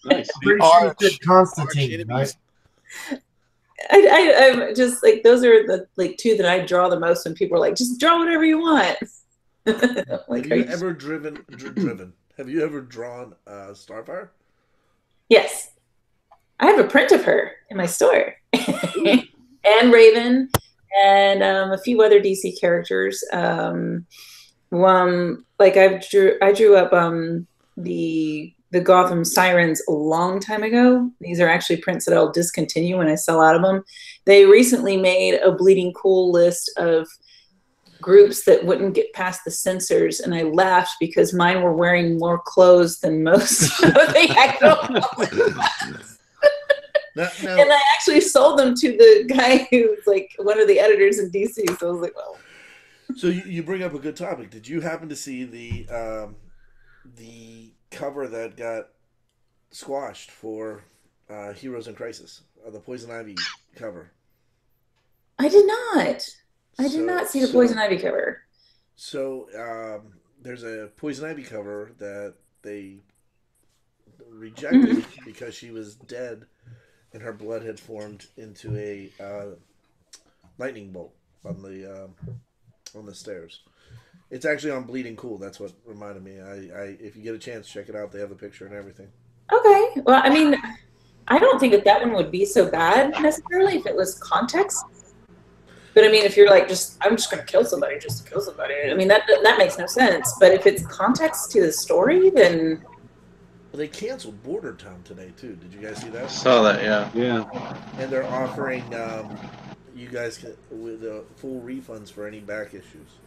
Speaker 7: Nice. Constantine, right?
Speaker 9: I'm just like, those are the like two that I draw the most when people are like, just draw whatever you want.
Speaker 1: Like, have you ever driven? Have you ever drawn Starfire?
Speaker 9: Yes. I have a print of her in my store. And Raven and a few other DC characters. Like I drew up the Gotham Sirens a long time ago. These are actually prints that I'll discontinue when I sell out of them. They recently made a Bleeding Cool list of groups that wouldn't get past the censors, and I laughed because mine were wearing more clothes than most of the actual and I actually sold them to the guy who's like one of the editors in DC. So I was like, well.
Speaker 1: So you bring up a good topic. Did you happen to see the cover that got squashed for Heroes in Crisis, the Poison Ivy cover?
Speaker 9: I did not. I did not see the Poison Ivy cover.
Speaker 1: So there's a Poison Ivy cover that they rejected because she was dead and her blood had formed into a lightning bolt on the stairs. It's actually on Bleeding Cool. That's what reminded me. I if you get a chance, check it out. They have a picture and everything.
Speaker 9: Okay. Well, I mean, I don't think that one would be so bad necessarily if it was context. But I mean, if you're like, I'm just going to kill somebody just to kill somebody. I mean, that makes no sense. But if it's context to the story, then.
Speaker 1: Well, they canceled Border Town today too. Did you guys see that?
Speaker 6: Saw that, yeah.
Speaker 2: Yeah.
Speaker 1: And they're offering you guys with full refunds for any back issues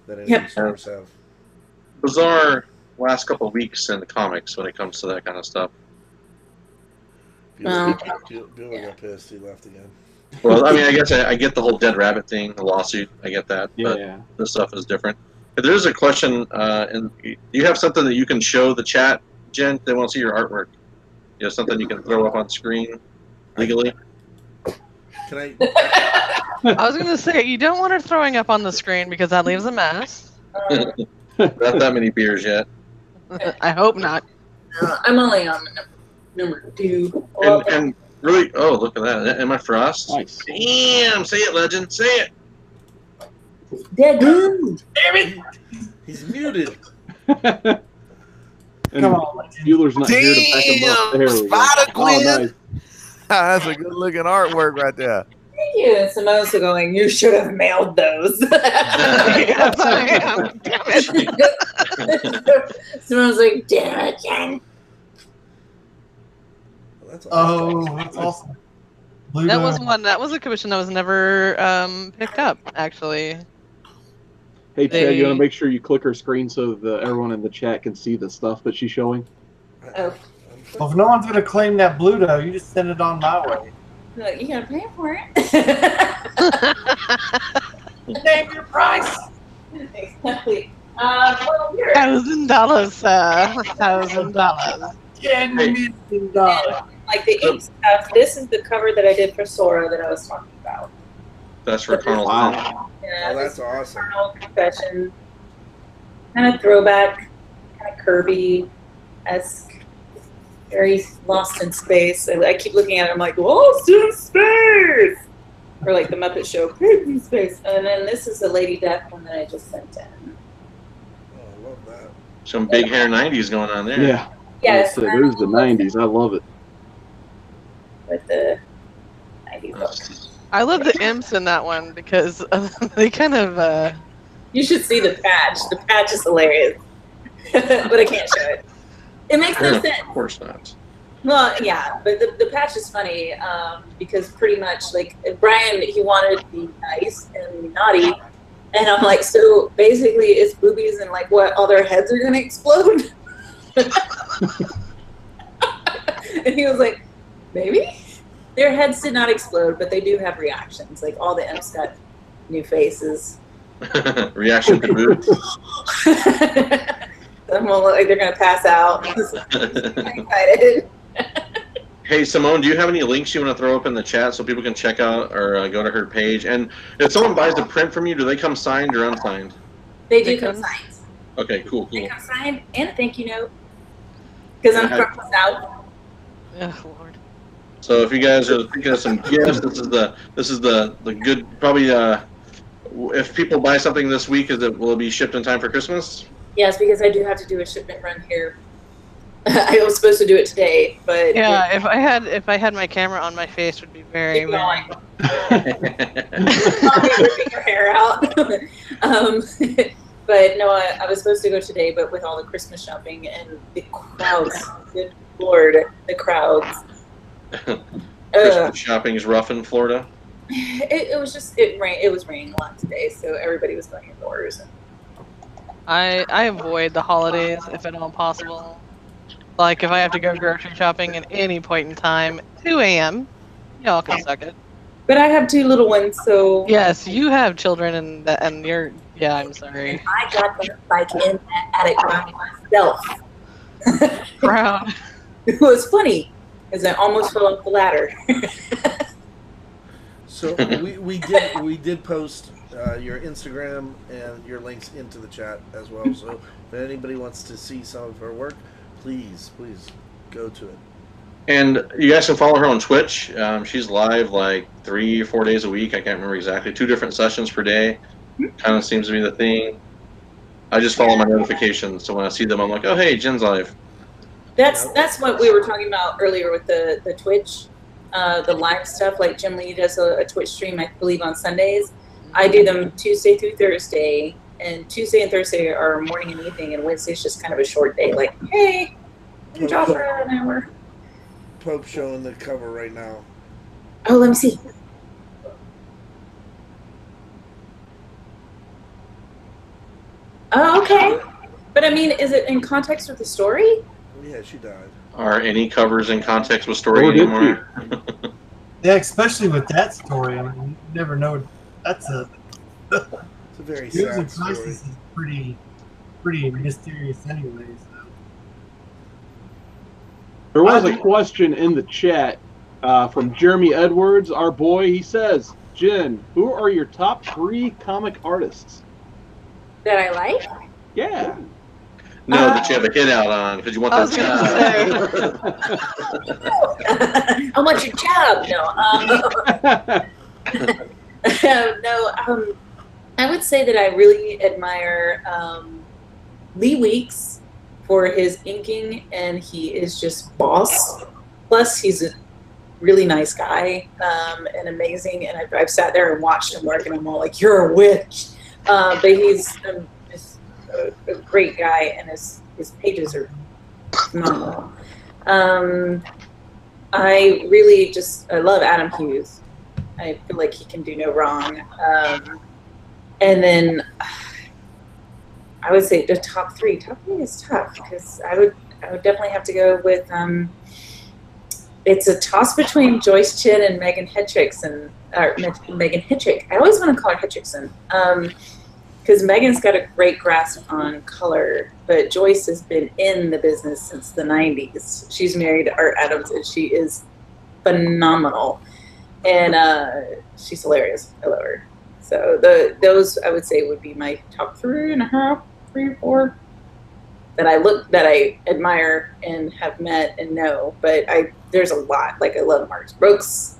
Speaker 1: that any stores have.
Speaker 6: Bizarre last couple of weeks in the comics when it comes to that kind of stuff.
Speaker 1: Bueller got pissed. He left again.
Speaker 6: Well, I mean, I guess I get the whole dead rabbit thing, the lawsuit. I get that, but
Speaker 2: yeah.
Speaker 6: This stuff is different. If there's a question, and you have something that you can show the chat, Jen, they want to see your artwork. You have something you can throw up on screen legally.
Speaker 1: Can I?
Speaker 8: I was going to say, you don't want her throwing up on the screen because that leaves a mess.
Speaker 6: Not that many beers yet.
Speaker 8: I hope not.
Speaker 9: I'm only on number 2.
Speaker 6: And really, oh, look at that. Am I Frost?
Speaker 2: Nice.
Speaker 6: Damn, say it, legend. Say it.
Speaker 9: Dead.
Speaker 6: Damn it.
Speaker 1: He's muted.
Speaker 2: Come on, Bueller's not here to back him up. There we go.
Speaker 3: Spider Gwen.
Speaker 2: Oh, nice.
Speaker 3: That's a good looking artwork right there.
Speaker 9: Thank And Simone's going, you should have mailed those.
Speaker 8: Yes, I am. Damn it.
Speaker 9: Simone's like, damn it, Jen.
Speaker 1: Well, that's awesome.
Speaker 7: Oh, that's awesome.
Speaker 8: That was one. That was a commission that was never picked up, actually.
Speaker 2: Hey, Chad, you
Speaker 8: They-
Speaker 2: want to make sure you click her screen so that everyone in the chat can see the stuff that she's showing?
Speaker 9: Oh.
Speaker 7: Well, if no one's gonna claim that Bluto, you just send it on my way.
Speaker 9: Look, you gotta pay for it.
Speaker 7: Name your price.
Speaker 9: Exactly. Well, here.
Speaker 8: $1,000, sir. $1,000.
Speaker 7: $10 million.
Speaker 9: Like the ink stuff, this is the cover that I did for Sora that I was talking about.
Speaker 6: That's for Colonel.
Speaker 2: Wow.
Speaker 9: Yeah,
Speaker 1: Oh,
Speaker 9: this
Speaker 1: that's awesome.
Speaker 9: Colonel Confession. Kind of throwback, kind of Kirby-esque. Very lost in space. I keep looking at it, I'm like, lost in space! Or like the Muppet Show, Kirby in space. And then this is the Lady Death one that I just sent in.
Speaker 1: Oh, I love that.
Speaker 6: Some big hair 90s going on there.
Speaker 2: Yeah.
Speaker 9: Yes,
Speaker 2: There's the 90s. I love it.
Speaker 9: with the 90 book.
Speaker 8: I love the imps in that one because they kind of.
Speaker 9: You should see the patch. The patch is hilarious. But I can't show it. It makes no sense.
Speaker 6: Of course not.
Speaker 9: Well, yeah, but the patch is funny because pretty much, like, Brian, he wanted to be nice and naughty. And I'm like, so basically it's boobies and, like, what, all their heads are going to explode? And he was like, maybe? Their heads did not explode, but they do have reactions. Like, all the imps got new faces.
Speaker 6: Reaction to boobs.
Speaker 9: Some will look like they're going to pass out. I'm excited.
Speaker 6: Hey, Simone, do you have any links you want to throw up in the chat so people can check out or go to her page? And if someone buys a print from you, do they come signed or unsigned?
Speaker 9: They do come signed.
Speaker 6: Okay, cool.
Speaker 9: They come signed and a thank you note. Because I'm from the South.
Speaker 8: Oh, Lord.
Speaker 6: So if you guys are thinking of some gifts, this is the good, probably if people buy something this week, will it be shipped in time for Christmas?
Speaker 9: Yes, because I do have to do a shipment run here. I was supposed to do it today, but
Speaker 8: Yeah, if I had my camera on my face, would be very.
Speaker 9: keep going. I'll be ripping your hair out. But no, I was supposed to go today, but with all the Christmas shopping and the crowds, good Lord, the crowds.
Speaker 6: Christmas shopping is rough in Florida.
Speaker 9: It was just it was raining a lot today, so everybody was going indoors.
Speaker 8: I avoid the holidays if at all possible. Like if I have to go grocery shopping at any point in time, 2 a.m. Y'all can suck it.
Speaker 9: But I have 2 little ones, so
Speaker 8: Yes, you have children, and you're. Yeah, I'm sorry.
Speaker 9: I got that bike in that attic by myself.
Speaker 8: Proud.
Speaker 9: It was funny, because I almost fell off the ladder.
Speaker 1: So we did post your Instagram and your links into the chat as well. So if anybody wants to see some of her work, please go to it.
Speaker 6: And you guys can follow her on Twitch. She's live like 3 or 4 days a week. I can't remember exactly. 2 different sessions per day. Kind of seems to be the thing. I just follow my notifications, so when I see them, I'm like, oh hey, Jen's live.
Speaker 9: That's what we were talking about earlier with the Twitch, the live stuff. Like Jim Lee does a Twitch stream, I believe, on Sundays. I do them Tuesday through Thursday, and Tuesday and Thursday are morning and evening, and Wednesday's just kind of a short day. Like, hey, drop for an hour.
Speaker 1: Pope showing the cover right now.
Speaker 9: Oh, let me see. Oh, okay. But I mean, is it in context with the story?
Speaker 1: Yeah, she died.
Speaker 6: Are any covers in context with story
Speaker 2: Oh, did
Speaker 6: anymore?
Speaker 7: Yeah, especially with that story. I mean, you never know. That's a
Speaker 1: It's a very
Speaker 7: Susan
Speaker 1: sad story.
Speaker 7: Crisis is pretty mysterious, anyways.
Speaker 2: There was a question in the chat from Jeremy Edwards, our boy. He says, Jen, who are your top 3 comic artists?
Speaker 9: That I like?
Speaker 2: Yeah.
Speaker 6: No, that you have a hit out on because you want
Speaker 8: I
Speaker 6: that
Speaker 8: was gonna
Speaker 6: job.
Speaker 9: I want your job. No, I would say that I really admire Lee Weeks for his inking, and he is just boss. Plus, he's really nice guy, and amazing. And I've sat there and watched him work, and I'm all like, "You're a witch," but he's just a great guy, and his pages are phenomenal. I love Adam Hughes. I feel like he can do no wrong. And then I would say the top three. Top three is tough because I would definitely have to go with. It's a toss between Joyce Chin and Megan Hetchickson. Megan Hetchick. I always want to call her Hetchickson. Because Megan's got a great grasp on color, but Joyce has been in the business since the 90s. She's married to Art Adams, and she is phenomenal. And she's hilarious. I love her. So those I would say would be my top 3.5, 3 or 4 that I admire and have met and know. But there's a lot. Like I love Mark Brooks,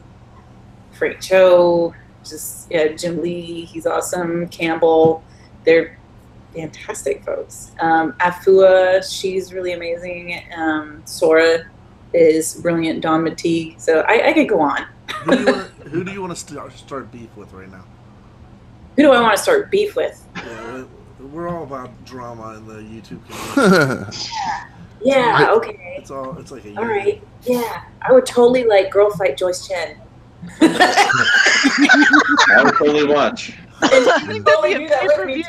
Speaker 9: Frank Cho, Jim Lee. He's awesome. Campbell. They're fantastic folks. Afua, she's really amazing. Sora is brilliant. Dawn Mateague. So I could go on.
Speaker 1: Who do you want to start beef with right now?
Speaker 9: Who do I want to start beef with?
Speaker 1: Yeah, we're all about drama in the YouTube community.
Speaker 9: Yeah. Okay.
Speaker 1: It's like a.
Speaker 9: All right. Yeah, I would totally girl fight Joyce Chen.
Speaker 6: I would totally watch.
Speaker 8: I think that'd be a pay-per-view.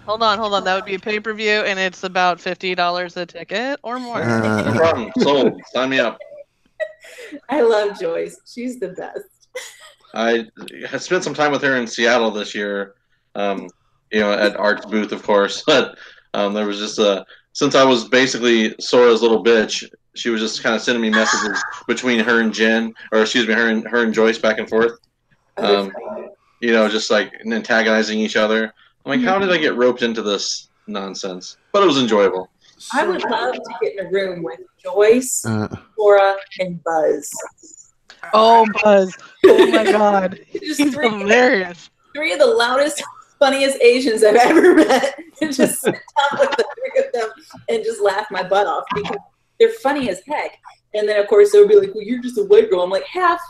Speaker 8: Hold on. That would be a pay-per-view, and it's about $50 a ticket or more.
Speaker 6: No problem. Sold. Sign me up.
Speaker 9: I love Joyce. She's the best.
Speaker 6: I spent some time with her in Seattle this year. At Art's booth, of course. But there was just since I was basically Sora's little bitch, she was just kind of sending me messages between her and her and Joyce back and forth. Just like antagonizing each other. I'm like, how did I get roped into this nonsense? But it was enjoyable.
Speaker 9: I would love to get in a room with Joyce, Cora, and Buzz.
Speaker 8: Oh, Buzz. Oh, my God. He's hilarious.
Speaker 9: 3 of the loudest, funniest Asians I've ever met. And just sit down with the 3 of them and just laugh my butt off because they're funny as heck. And then, of course, they'll be like, well, you're just a white girl. I'm like, half.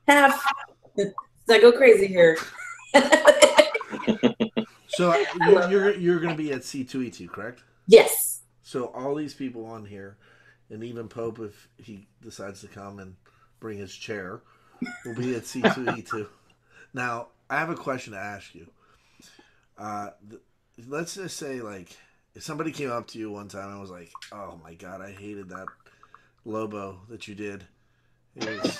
Speaker 9: I go crazy here.
Speaker 1: So you're going to be at C2E2, correct?
Speaker 9: Yes.
Speaker 1: So all these people on here, and even Pope, if he decides to come and bring his chair, will be at C2E2. Now, I have a question to ask you. Let's just say, if somebody came up to you one time and was like, "Oh my God, I hated that Lobo that you did." It was,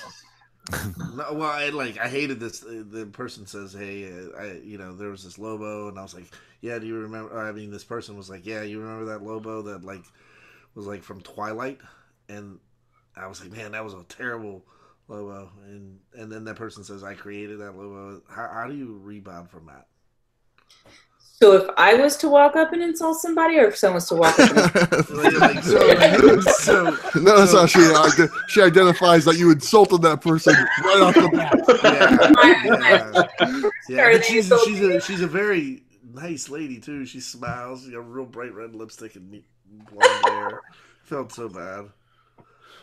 Speaker 1: I hated this. The person says, "Hey, there was this Lobo," and I was like, "Yeah, do you remember?" This person was like, "Yeah, you remember that Lobo that was from Twilight?" And I was like, "Man, that was a terrible Lobo." And then that person says, "I created that Lobo." How do you rebound from that?
Speaker 9: So if I was to walk up and insult somebody, or if someone was to walk up and
Speaker 5: Notice how she identifies that you insulted that person right off the bat.
Speaker 1: Yeah. She's a very nice lady too. She smiles. She got real bright red lipstick and blonde hair. Felt so bad.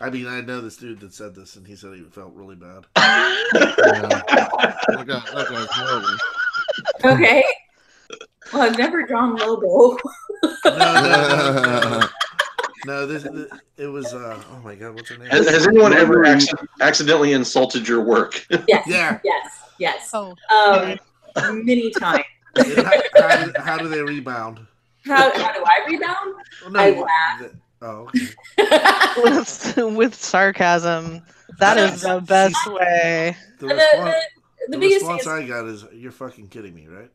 Speaker 1: I know this dude that said this, and he said he felt really bad.
Speaker 5: That guy's horrible.
Speaker 9: Okay. Well, I've never drawn Lobo.
Speaker 1: No, it was. Oh my God, what's her name?
Speaker 6: Has anyone ever accidentally insulted your work?
Speaker 9: Yes. Yes.
Speaker 8: Oh.
Speaker 9: Many times.
Speaker 1: How do they rebound?
Speaker 9: How do I rebound?
Speaker 1: No,
Speaker 9: I laugh.
Speaker 1: Oh, okay.
Speaker 8: with sarcasm. That is the best way.
Speaker 1: The response I got is, "You're fucking kidding me, right?"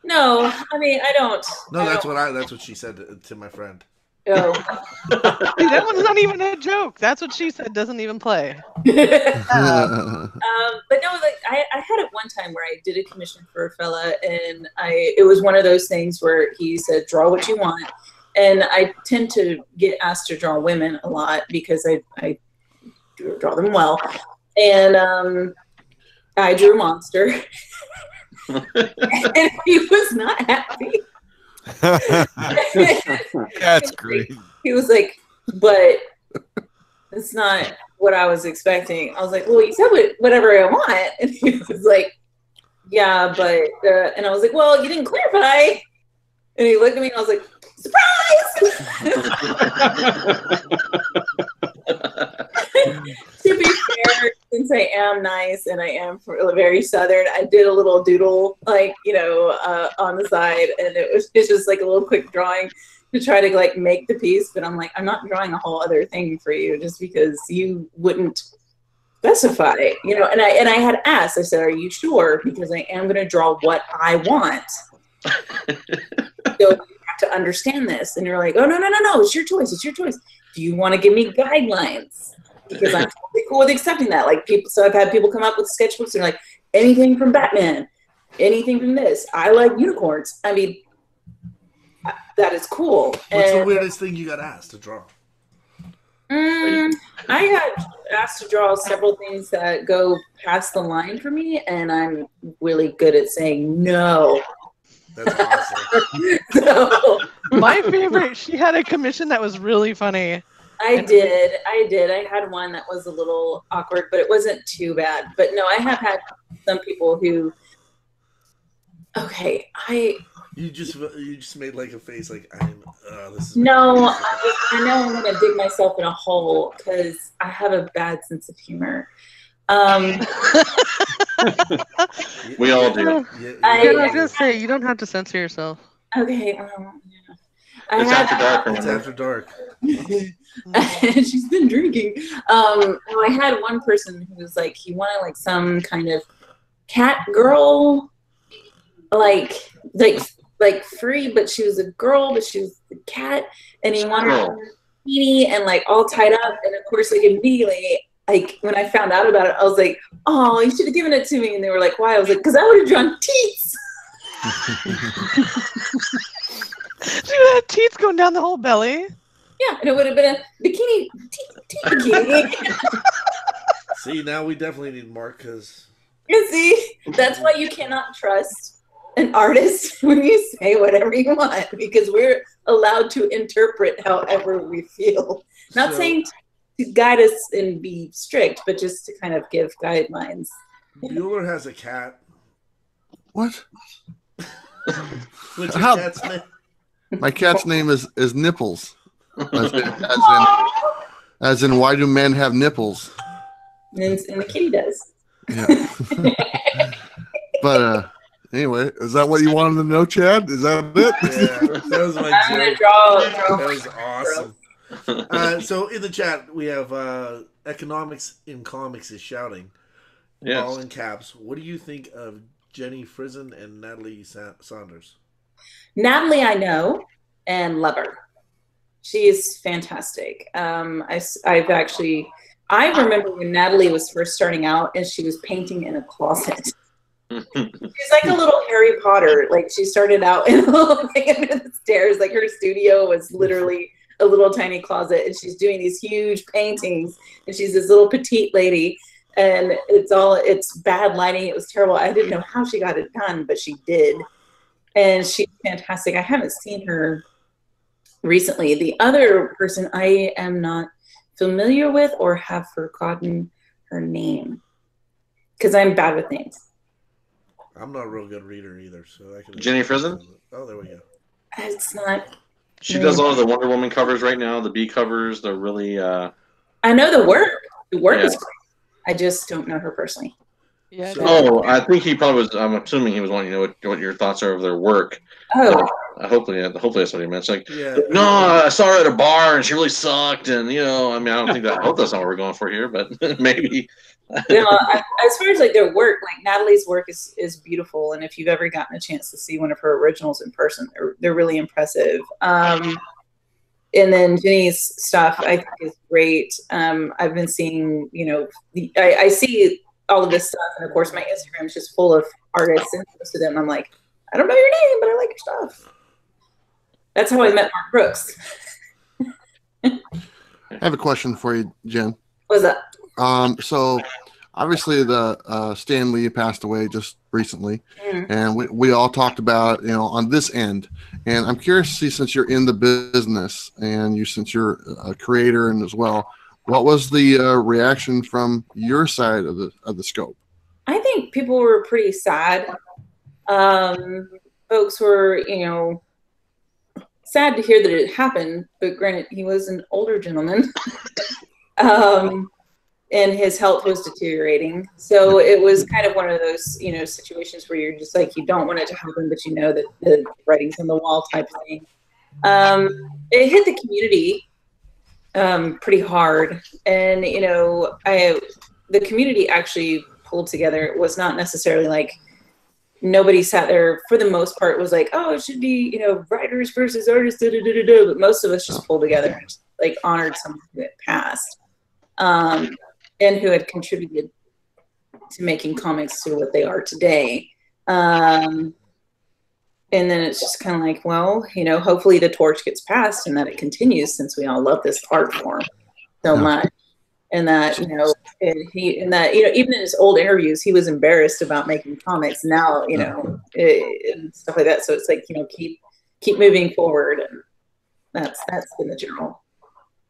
Speaker 9: No, I don't.
Speaker 1: No, that's what she said to my friend.
Speaker 9: Oh.
Speaker 8: That one's not even a joke. That's what she said. Doesn't even play.
Speaker 9: But no, I had it one time where I did a commission for a fella, and it was one of those things where he said, "Draw what you want," and I tend to get asked to draw women a lot because I draw them well, and I drew a monster. And he was not happy.
Speaker 3: That's great.
Speaker 9: He was like, "But it's not what I was expecting. I was like, well, you said whatever I want. And he was like, yeah, but, and I was like, well, you didn't clarify. And he looked at me and I was like, surprise! To be fair, since I am nice and I am very Southern, I did a little doodle, like, on the side. And it's just like a little quick drawing to try to like make the piece. But I'm like, I'm not drawing a whole other thing for you just because you wouldn't specify, and I had asked, I said, are you sure? Because I am going to draw what I want. So you have to understand this. And you're like, oh, no, it's your choice. It's your choice. Do you want to give me guidelines? Because I'm totally cool with accepting that. Like people, so I've had people come up with sketchbooks and like anything from Batman, anything from this. I like unicorns. I mean, that is cool.
Speaker 1: What's the weirdest thing you got asked to draw?
Speaker 9: I got asked to draw several things that go past the line for me, and I'm really good at saying no.
Speaker 1: That's awesome.
Speaker 9: So,
Speaker 8: my favorite, she had a commission that was really funny.
Speaker 9: I did. I had one that was a little awkward, but it wasn't too bad. But no, I have had some people who. Okay,
Speaker 1: You just made like a face like this is.
Speaker 9: No, I know I'm gonna dig myself in a hole because I have a bad sense of humor.
Speaker 6: We all do.
Speaker 8: I was gonna say you don't have to censor yourself.
Speaker 9: Okay.
Speaker 6: It's after dark.
Speaker 1: It's after dark.
Speaker 9: She's been drinking. I had one person who was like, he wanted like some kind of cat girl, like free, but she was a girl, but she was the cat, and he wanted her bikini and like all tied up. And of course, like immediately, like when I found out about it, I was like, "Oh, you should have given it to me." And they were like, "Why?" I was like, "Because I would have drawn teats."
Speaker 8: She would have teats going down the whole belly.
Speaker 9: Yeah, and it would have been a bikini, teat bikini.
Speaker 1: See, now we definitely need Mark because.
Speaker 9: You see, that's why you cannot trust an artist when you say whatever you want, because we're allowed to interpret however we feel. Not saying to guide us and be strict, but just to kind of give guidelines.
Speaker 1: Bueller has a cat.
Speaker 5: What?
Speaker 1: What's your cat's name?
Speaker 5: My cat's name is Nipples. As in, why do men have nipples?
Speaker 9: And the kitty does.
Speaker 5: Yeah. But anyway, is that what you wanted to know, Chad? Is that it?
Speaker 1: Yeah, that was my
Speaker 9: I'm gonna
Speaker 1: joke.
Speaker 9: draw.
Speaker 1: That was awesome. So in the chat we have Economics in Comics is shouting, all in caps. What do you think of Jenny Frison and Natalie Saunders?
Speaker 9: Natalie, I know and love her. She is fantastic. I remember when Natalie was first starting out and she was painting in a closet. She's like a little Harry Potter. Like she started out in a little thing under the stairs. Like her studio was literally a little tiny closet, and she's doing these huge paintings. And she's this little petite lady, and it's bad lighting. It was terrible. I didn't know how she got it done, but she did, and she's fantastic. I haven't seen her recently. The other person I am not familiar with or have forgotten her name because I'm bad with names.
Speaker 1: I'm not a real good reader either, so I can.
Speaker 6: Jenny Frison?
Speaker 1: Oh, there we go.
Speaker 9: It's not.
Speaker 6: She does all of the Wonder Woman covers right now. The B covers, they're really.
Speaker 9: I know the work. The work is great. I just don't know her personally.
Speaker 8: Yeah.
Speaker 6: I think he probably was. I'm assuming he was wanting to know what your thoughts are of their work.
Speaker 9: Oh.
Speaker 6: Hopefully that's what he meant. It's like, no, I saw her at a bar and she really sucked, and I don't think that. I hope that's not what we're going for here, but maybe.
Speaker 9: As far as like their work, like Natalie's work is beautiful, and if you've ever gotten a chance to see one of her originals in person, they're really impressive. And then Jenny's stuff I think is great. I've been seeing, I see all of this stuff, and of course my Instagram is just full of artists, and most of them I'm like, I don't know your name, but I like your stuff. That's how I met Mark Brooks.
Speaker 5: I have a question for you, Jen.
Speaker 9: What's up?
Speaker 5: So obviously the Stan Lee passed away just recently, and we all talked about, on this end, and I'm curious to see, since you're in the business and since you're a creator and as well, What was the reaction from your side of the scope?
Speaker 9: I think people were pretty sad. Folks were, sad to hear that it happened, but granted, he was an older gentleman. And his health was deteriorating. So it was kind of one of those, situations where you're just like, you don't want it to happen, but you know that the writing's on the wall type of thing. It hit the community pretty hard. And, the community actually pulled together. It was not necessarily like nobody sat there, for the most part, was like, oh, it should be, writers versus artists, but most of us just pulled together and just, like, honored someone who had passed. And who had contributed to making comics to what they are today. And then it's just kind of like, well, hopefully the torch gets passed and that it continues, since we all love this art form so much. And that, even in his old interviews, he was embarrassed about making comics now, and stuff like that. So it's like, keep moving forward. And that's been the general.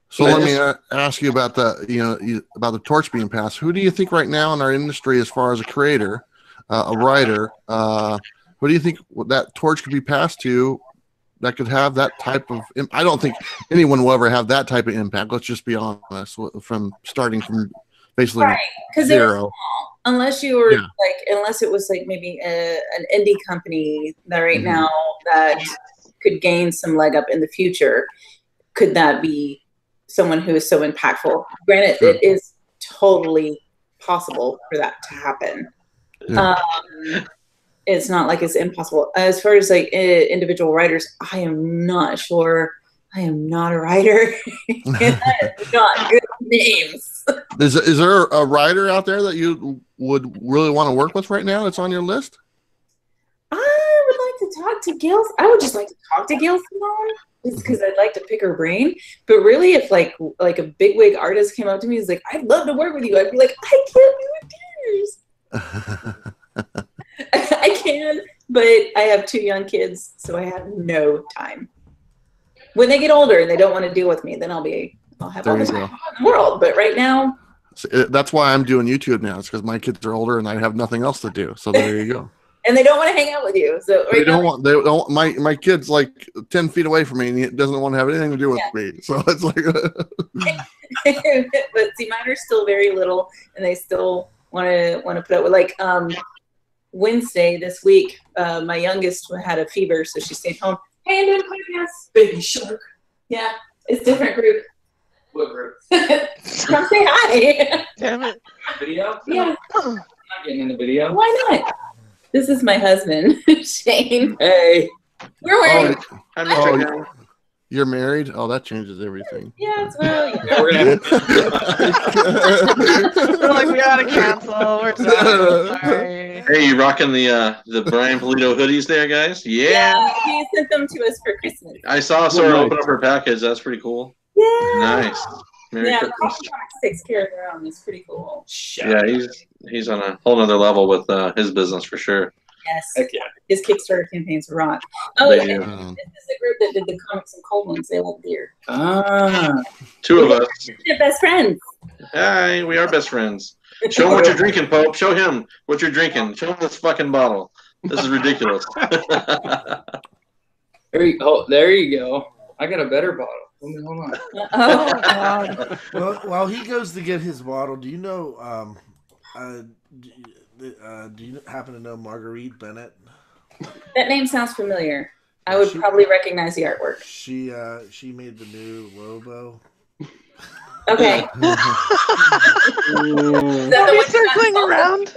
Speaker 5: So let me ask you about about the torch being passed. Who do you think right now in our industry, as far as a creator, a writer, who do you think that torch could be passed to that could have that type of? I don't think anyone will ever have that type of impact. Let's just be honest. From starting from basically zero.
Speaker 9: Unless you were unless it was like maybe an indie company that right now that could gain some leg up in the future, could that be someone who is so impactful? Granted, it is totally possible for that to happen. Yeah. It's not like it's impossible. As far as like individual writers, I am not sure. I am not a writer. Not good names.
Speaker 5: Is there a writer out there that you would really want to work with right now that's on your list?
Speaker 9: I would like to talk to Gail. I would just like to talk to Gail Simone, just because I'd like to pick her brain. But really, if like a bigwig artist came up to me and was like, I'd love to work with you, I'd be like, I can't do tears. I can, but I have 2 young kids, so I have no time. When they get older and they don't want to deal with me, then I'll have all the time in the world. But right now,
Speaker 5: that's why I'm doing YouTube now. It's because my kids are older and I have nothing else to do. So there you go.
Speaker 9: And they don't want to hang out with you. So
Speaker 5: they don't want. My kid's like 10 feet away from me, and he doesn't want to have anything to do with me. So it's like.
Speaker 9: But see, mine are still very little, and they still want to put up with like Wednesday this week. My youngest had a fever, so she stayed home. Hey, I'm doing a podcast. Baby Shark. Yeah, it's a different group.
Speaker 10: What group?
Speaker 9: Come say hi.
Speaker 8: Damn it.
Speaker 10: Video?
Speaker 9: Yeah.
Speaker 10: I'm not getting in the video.
Speaker 9: Why not? This is my husband, Shane.
Speaker 10: Hey.
Speaker 9: We're wearing.
Speaker 5: You're married? Oh, that changes everything.
Speaker 9: Yeah, it's well.
Speaker 10: Yeah, we're gonna
Speaker 8: We're like, we gotta cancel. We're sorry.
Speaker 6: Hey, you rocking the Brian Polito hoodies there, guys? Yeah.
Speaker 9: He sent them to us for Christmas.
Speaker 6: I saw Sarah open up her package. That's pretty cool.
Speaker 9: Yeah.
Speaker 6: Nice. Merry Christmas.
Speaker 9: Comics takes care of their own. It's pretty cool.
Speaker 6: Yeah, he's on a whole nother level with his business for sure.
Speaker 9: Yes.
Speaker 10: Heck yeah.
Speaker 9: His Kickstarter campaigns rock. Oh, and this is the group that did the comics and cold ones. They love beer.
Speaker 10: Ah.
Speaker 6: 2 of us.
Speaker 9: We're best friends.
Speaker 6: Hi, we are best friends. Show him what you're drinking, Pope. Show him what you're drinking. Show him this fucking bottle. This is ridiculous.
Speaker 10: There you go. I got a better bottle. Hold on.
Speaker 9: Oh, God.
Speaker 1: Well, while he goes to get his bottle, do you know? Do you happen to know Marguerite Bennett?
Speaker 9: That name sounds familiar. I would probably recognize the artwork.
Speaker 1: She made the new Lobo.
Speaker 9: Okay. Is that the one
Speaker 8: circling around?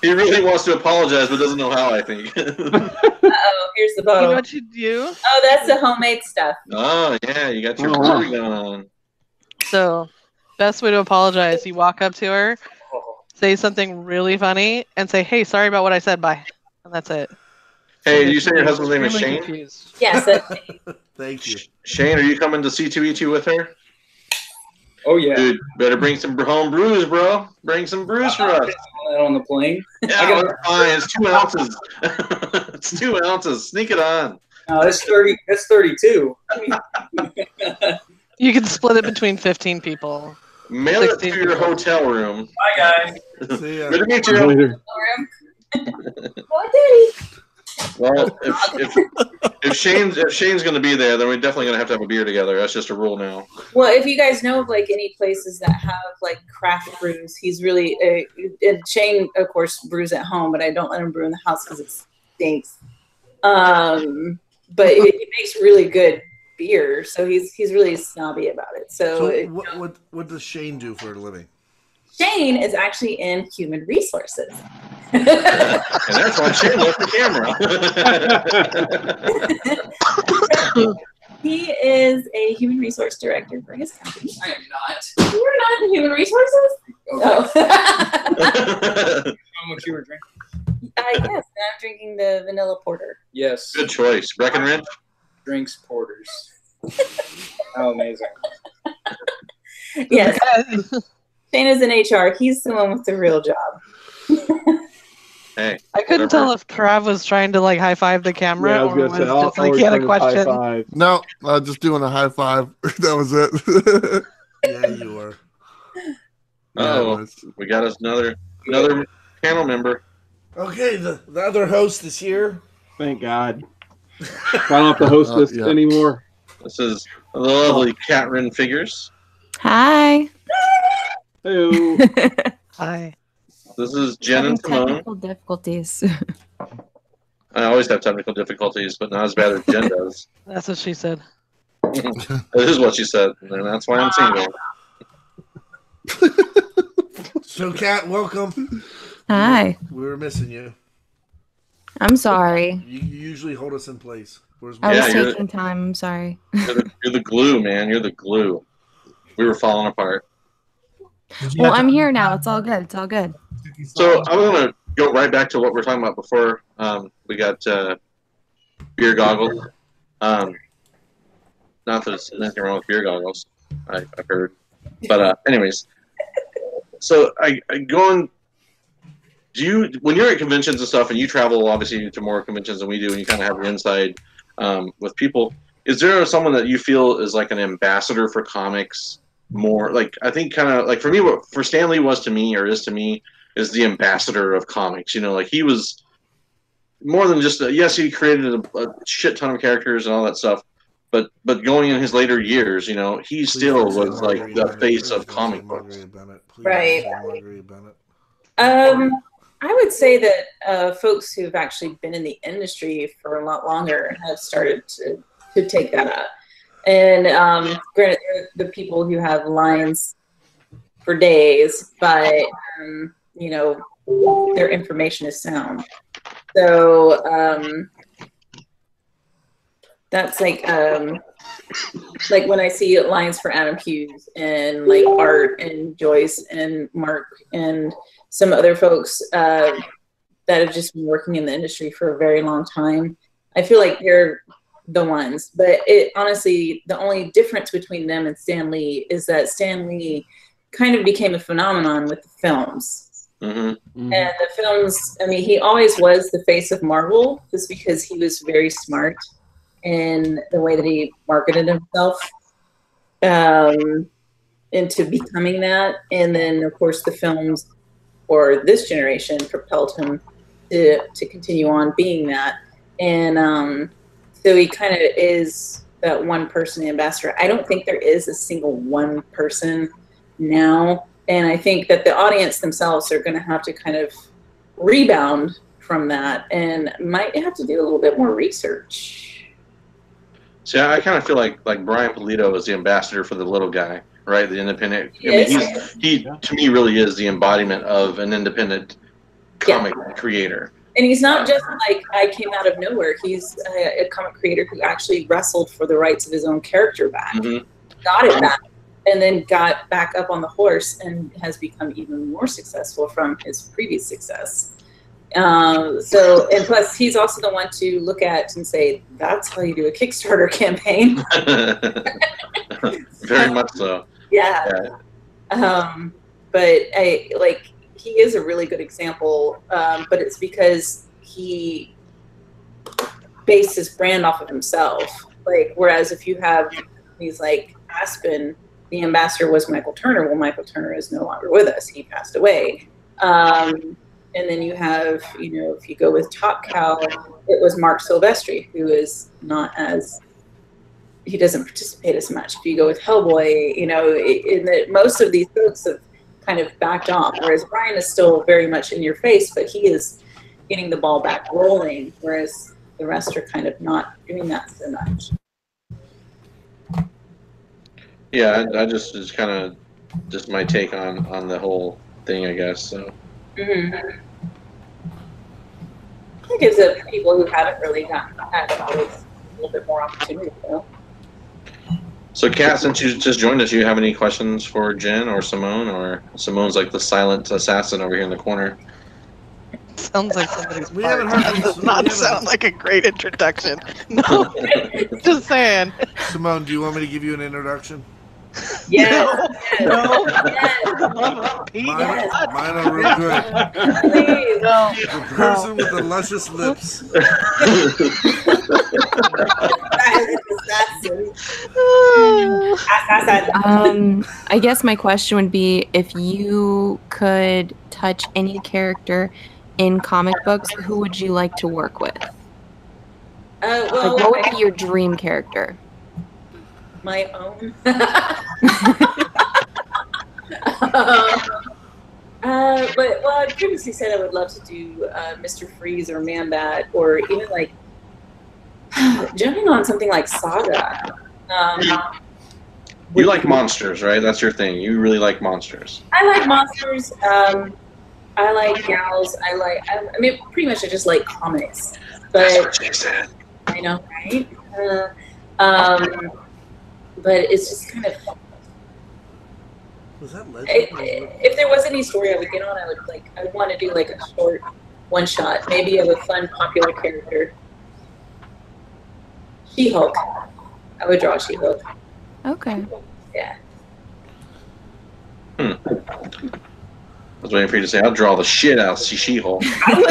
Speaker 6: He really wants to apologize, but doesn't know how, I think.
Speaker 9: Uh-oh, here's the bottle.
Speaker 8: You know what you do?
Speaker 9: Oh, that's the homemade stuff.
Speaker 6: Oh, yeah, you got your brewery going on.
Speaker 8: So, best way to apologize, you walk up to her, say something really funny, and say, hey, sorry about what I said, bye. And that's it.
Speaker 6: Hey, you say your husband's name is Shane?
Speaker 8: Confused.
Speaker 9: Yes. That's
Speaker 1: Thank you.
Speaker 6: Shane, are you coming to C2E2 with her?
Speaker 10: Oh, yeah.
Speaker 6: Dude, better bring some home brews, bro. Bring some brews for us.
Speaker 10: On the plane?
Speaker 6: Yeah, fine. It's 2 ounces. It's 2 ounces. Sneak it on.
Speaker 10: No, that's 30. That's 32.
Speaker 8: You can split it between 15 people.
Speaker 6: Mail it to your hotel room.
Speaker 10: Bye, guys.
Speaker 1: See ya.
Speaker 6: Good to meet you.
Speaker 2: Later.
Speaker 9: Bye, Daddy.
Speaker 6: Well, if Shane's going to be there, then we're definitely going to have a beer together. That's just a rule now.
Speaker 9: Well, if you guys know of like any places that have like craft brews, he's really and Shane, of course, brews at home, but I don't let him brew in the house because it stinks. But he makes really good beer, so he's really snobby about it. So,
Speaker 1: what does Shane do for a living?
Speaker 9: Shane is actually in human resources.
Speaker 6: And that's why Shane left the camera.
Speaker 9: He is a human resource director for his company.
Speaker 10: I am not.
Speaker 9: You're not in human resources? Oh.
Speaker 10: How much you were drinking?
Speaker 9: Yes, and I'm drinking the vanilla porter.
Speaker 10: Yes.
Speaker 6: Good choice. Breckenridge?
Speaker 10: Drinks porters. How amazing.
Speaker 9: Yes. Shane is in HR. He's the one with the real job.
Speaker 6: Hey.
Speaker 8: I couldn't tell if Trav was trying to like high five the camera
Speaker 2: Yeah, I was
Speaker 8: or
Speaker 2: gonna
Speaker 8: was
Speaker 2: say, I'll
Speaker 8: just like he had a
Speaker 2: always bring high
Speaker 8: question.
Speaker 2: five.
Speaker 5: No, just doing a high five. That was it.
Speaker 1: Yeah, you were.
Speaker 6: Oh, we got us another panel member.
Speaker 1: Okay, the other host is here.
Speaker 2: Thank God. I don't have to host this
Speaker 5: Yeah.
Speaker 2: anymore.
Speaker 6: This is the lovely Catrin Figures.
Speaker 11: Hi.
Speaker 2: Hello.
Speaker 8: Hi.
Speaker 6: This is Jen
Speaker 11: Having
Speaker 6: and Simone.
Speaker 11: technical difficulties.
Speaker 6: I always have technical difficulties, but not as bad as Jen does.
Speaker 8: That's what she said.
Speaker 6: That is what she said, and that's why I'm single.
Speaker 1: So, Kat, welcome.
Speaker 11: Hi.
Speaker 1: We were missing you.
Speaker 11: I'm sorry.
Speaker 1: You usually hold us in place. Where's
Speaker 11: I was
Speaker 6: Yeah,
Speaker 11: taking time. I'm sorry.
Speaker 6: You're the glue, man. You're the glue. We were falling apart.
Speaker 11: Well, I'm here now. It's all good. It's all good.
Speaker 6: So I'm going to go right back to what we were talking about before. We got beer goggles. Not that there's anything wrong with beer goggles, I've heard. But anyways, so I go on. When you're at conventions and stuff, and you travel obviously to more conventions than we do, and you kind of have the inside with people, is there someone that you feel is like an ambassador for comics? More like, I think kind of like for me, what for Stan Lee was to me, or is to me, is the ambassador of comics. You know, like he was more than just yes, he created a shit ton of characters and all that stuff, but going in his later years, you know, he still was like the face of comic books.
Speaker 9: Right. I would say that folks who've actually been in the industry for a lot longer have started to take that up. And granted, they're the people who have lines for days, but you know, their information is sound. So that's like when I see lines for Adam Hughes and like Art and Joyce and Mark and some other folks that have just been working in the industry for a very long time, I feel like they're the ones. But it honestly, the only difference between them and Stan Lee is that Stan Lee kind of became a phenomenon with the films.
Speaker 6: Mm-hmm.
Speaker 9: And the films, I mean, he always was the face of Marvel just because he was very smart in the way that he marketed himself into becoming that. And then, of course, the films for this generation propelled him to continue on being that. And so he kind of is that one person ambassador. I don't think there is a single one person now. And I think that the audience themselves are going to have to kind of rebound from that and might have to do a little bit more research.
Speaker 6: See, I kind of feel like Brian Pulido is the ambassador for the little guy, right? The independent. I mean, he to me really is the embodiment of an independent comic creator.
Speaker 9: And he's not just like, I came out of nowhere. He's a comic creator who actually wrestled for the rights of his own character back, got it back, and then got back up on the horse and has become even more successful from his previous success. So, and plus he's also the one to look at and say, that's how you do a Kickstarter campaign.
Speaker 6: Very much so.
Speaker 9: Yeah. But he is a really good example, but it's because he based his brand off of himself. Like, whereas if you have companies like Aspen the ambassador was Michael Turner. Well, Michael Turner is no longer with us. He passed away. And then you have, if you go with Top Cow, it was Mark Silvestri, who is not as, he doesn't participate as much. If you go with Hellboy, most of these folks have kind of backed off, whereas Brian is still very much in your face, but he is getting the ball back rolling, whereas the rest are kind of not doing that so much.
Speaker 6: Yeah, I just kind of just my take on the whole thing, I guess. So.
Speaker 9: Mm-hmm. It gives it people who haven't really had always a little bit more opportunity.
Speaker 6: So, Kat, since you just joined us, do you have any questions for Jen or Simone? Or Simone's like the silent assassin over here in the corner.
Speaker 8: Sounds like somebody's
Speaker 1: We
Speaker 8: part.
Speaker 1: haven't heard
Speaker 8: That does not sound like a great introduction. No, just saying.
Speaker 1: Simone, do you want me to give you an introduction?
Speaker 9: Yes.
Speaker 8: No.
Speaker 1: Mine are real good.
Speaker 9: Please.
Speaker 8: No.
Speaker 1: The person with the luscious lips.
Speaker 11: I guess my question would be, if you could touch any character in comic books, who would you like to work with? What would be your dream character?
Speaker 9: My own. I previously said I would love to do Mr. Freeze or Man-Bat, or even like jumping on something like Saga.
Speaker 6: You like monsters, right? That's your thing. You really like monsters.
Speaker 9: I like monsters. I like gals. I mean, pretty much I just like comics. But
Speaker 6: that's what she said.
Speaker 9: I know, right? But it's just kind of.
Speaker 1: Was that legend?
Speaker 9: If there was any story I would get on, I would want to do like a short one shot, maybe of a fun, popular character. She-Hulk. I would draw She-Hulk.
Speaker 11: Okay.
Speaker 9: Yeah.
Speaker 6: I was waiting for you to say, I'll draw the shit out of She-Hulk.
Speaker 9: I would.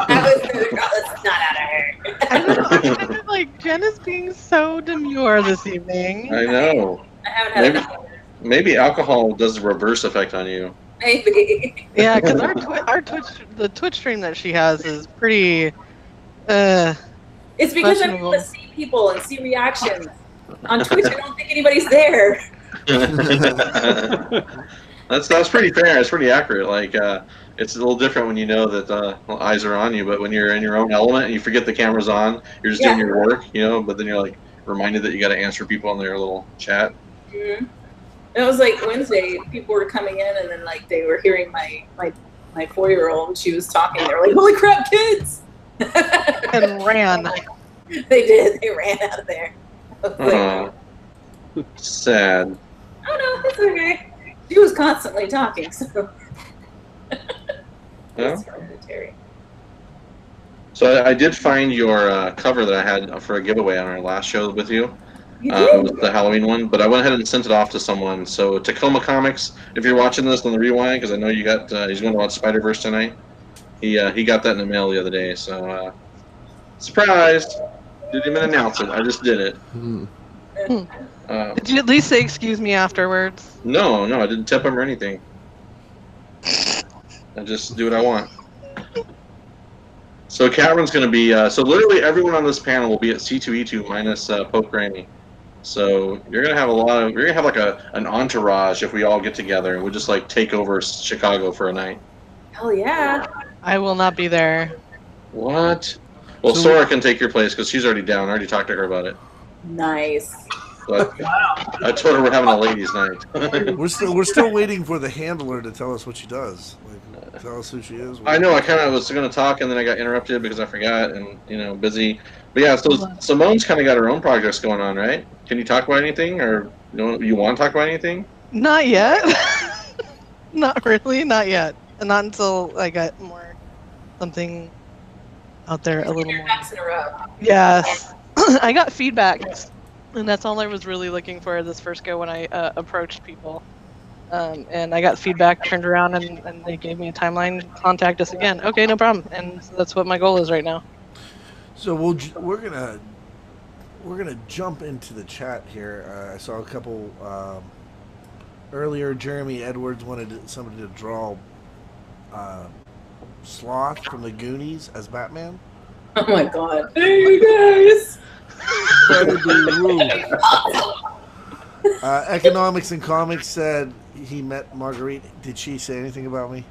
Speaker 9: I was going to draw the snot out of her.
Speaker 8: Like, Jen is being so demure this evening.
Speaker 6: I know.
Speaker 9: I haven't had
Speaker 6: Maybe alcohol does a reverse effect on you.
Speaker 9: Maybe.
Speaker 8: Yeah, because the Twitch stream that she has is pretty.
Speaker 9: It's because I'm able to see people and see reactions. On Twitch, I don't think anybody's there.
Speaker 6: That's pretty fair. It's pretty accurate. Like it's a little different when you know that eyes are on you, but when you're in your own element and you forget the camera's on, you're just doing your work, But then you're like reminded that you got to answer people in their little chat.
Speaker 9: Mm-hmm. It was like Wednesday. People were coming in, and then like they were hearing my 4-year-old. She was talking. They were like, "Holy crap, kids!"
Speaker 8: And ran.
Speaker 9: They did. They ran out of there.
Speaker 6: Sad.
Speaker 9: Oh no, it's okay. She was constantly talking, so.
Speaker 6: Yeah. So I did find your cover that I had for a giveaway on our last show with you. The Halloween one, but I went ahead and sent it off to someone. So Tacoma Comics, if you're watching this on the rewind, because I know you got, he's going to watch Spider-Verse tonight. He got that in the mail the other day. So surprised! Didn't even announce it. I just did it.
Speaker 8: Did you at least say excuse me afterwards?
Speaker 6: No, I didn't tip him or anything. I just do what I want. So Cameron's going to be, so literally everyone on this panel will be at C2E2 minus Pope Granny. So you're going to have you're going to have like an entourage if we all get together and we'll just like take over Chicago for a night.
Speaker 9: Hell yeah.
Speaker 8: I will not be there.
Speaker 6: What? Well, Sora can take your place because she's already down. I already talked to her about it.
Speaker 9: Nice.
Speaker 6: But I told her we're having a ladies' night.
Speaker 1: We're still waiting for the handler to tell us what she does. Like, tell us who she is.
Speaker 6: I know. I kind of was going to talk, and then I got interrupted because I forgot, and busy. But yeah, so Simone's kind of got her own projects going on, right? Can you talk about anything, or you want to talk about anything?
Speaker 8: Not yet. Not really. Not yet. And not until I got something out there a little more.
Speaker 9: In a row.
Speaker 8: Yes. I got feedback. And that's all I was really looking for this first go when I approached people. And I got feedback, turned around, and they gave me a timeline. Contact us again. Okay, no problem. And so that's what my goal is right now.
Speaker 1: So we're gonna jump into the chat here. I saw a couple Earlier, Jeremy Edwards wanted somebody to draw Sloth from the Goonies as Batman.
Speaker 9: Oh my god. Hey, you guys.
Speaker 1: Baby Ruth. Economics and Comics said he met Marguerite. Did she say anything about me?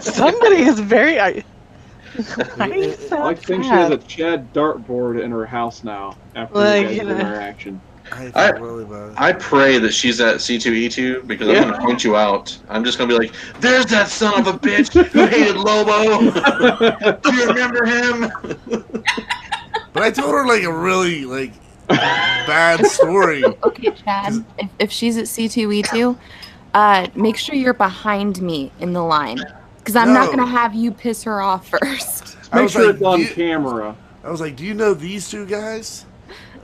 Speaker 8: Somebody is very. I
Speaker 2: think she has a Chad dartboard in her house now after the interaction.
Speaker 1: I really bad.
Speaker 6: I pray that she's at C2E2 because I'm going to point you out. I'm just going to be like, there's that son of a bitch who hated Lobo. Do you remember him?
Speaker 1: But I told her like a really bad story.
Speaker 11: Okay, Chad, if she's at C2E2, make sure you're behind me in the line. Because I'm not going to have you piss her off first.
Speaker 2: Make sure it's on camera.
Speaker 1: I was like, do you know these two guys?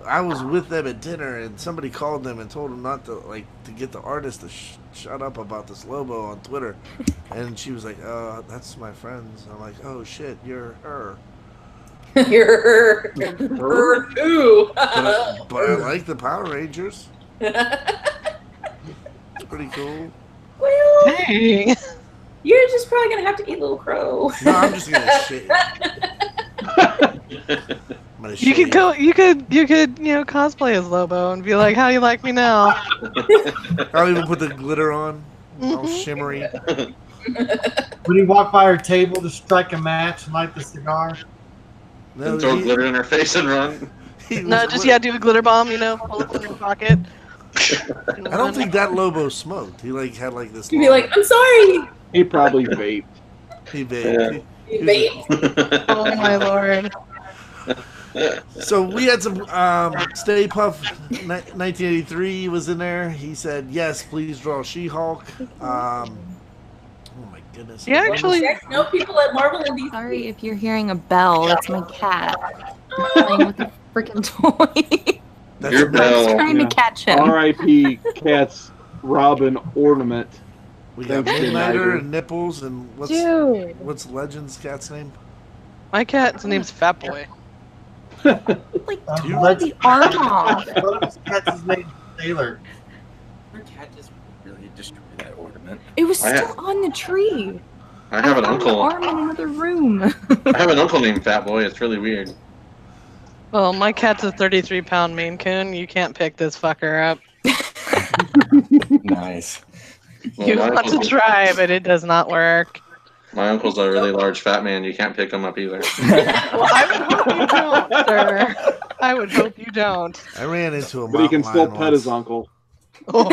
Speaker 1: I was with them at dinner, and somebody called them and told them not to to get the artist to shut up about this Lobo on Twitter. And she was like, that's my friends. I'm like, oh shit, you're her.
Speaker 9: You're her. Her who?
Speaker 1: But I like the Power Rangers. Pretty cool.
Speaker 9: Well,
Speaker 8: Dang.
Speaker 9: you're just probably gonna have to eat Little Crow.
Speaker 1: No, I'm just gonna shit.
Speaker 8: You could go. You could cosplay as Lobo and be like, "How do you like me now?"
Speaker 1: I'll even put the glitter on, all shimmery.
Speaker 7: Would he walk by her table to strike a match and light the cigar?
Speaker 1: No,
Speaker 6: And throw glitter in her face and run.
Speaker 8: No, just do a glitter bomb. Hold it in your pocket.
Speaker 1: I don't think that Lobo smoked. He had this.
Speaker 9: You'd be like, I'm sorry.
Speaker 2: He probably vaped.
Speaker 1: He vaped.
Speaker 9: He vaped.
Speaker 8: Oh my lord.
Speaker 1: So we had some Stay Puff 1983 was in there. He said, yes, please draw She-Hulk. Oh my goodness.
Speaker 8: Yeah, actually.
Speaker 9: You guys know people at Marvel and DC.
Speaker 11: Sorry if you're hearing a bell. That's my cat playing with a freaking toy.
Speaker 1: That's
Speaker 6: Your bell.
Speaker 11: Trying to catch him.
Speaker 2: R.I.P. Cat's Robin ornament.
Speaker 1: We got Midnighter and Nipples and what's Legend's cat's name?
Speaker 8: My cat's name's Fat Boy.
Speaker 11: The arm off.
Speaker 7: Cat's name Taylor.
Speaker 12: Her cat just really destroyed that ornament.
Speaker 11: It was still on the tree.
Speaker 6: I have an
Speaker 11: The
Speaker 6: uncle.
Speaker 11: arm in another room.
Speaker 6: I have an uncle named Fat Boy. It's really weird.
Speaker 8: Well, my cat's a 33-pound Maine Coon. You can't pick this fucker up.
Speaker 12: Nice.
Speaker 6: Well,
Speaker 8: You want to try, but it does not work.
Speaker 6: My uncle's a really large fat man. You can't pick him up either.
Speaker 8: Well, I would hope you don't, sir. I would hope you don't.
Speaker 1: I ran into a
Speaker 2: But he can still pet his uncle.
Speaker 8: Oh.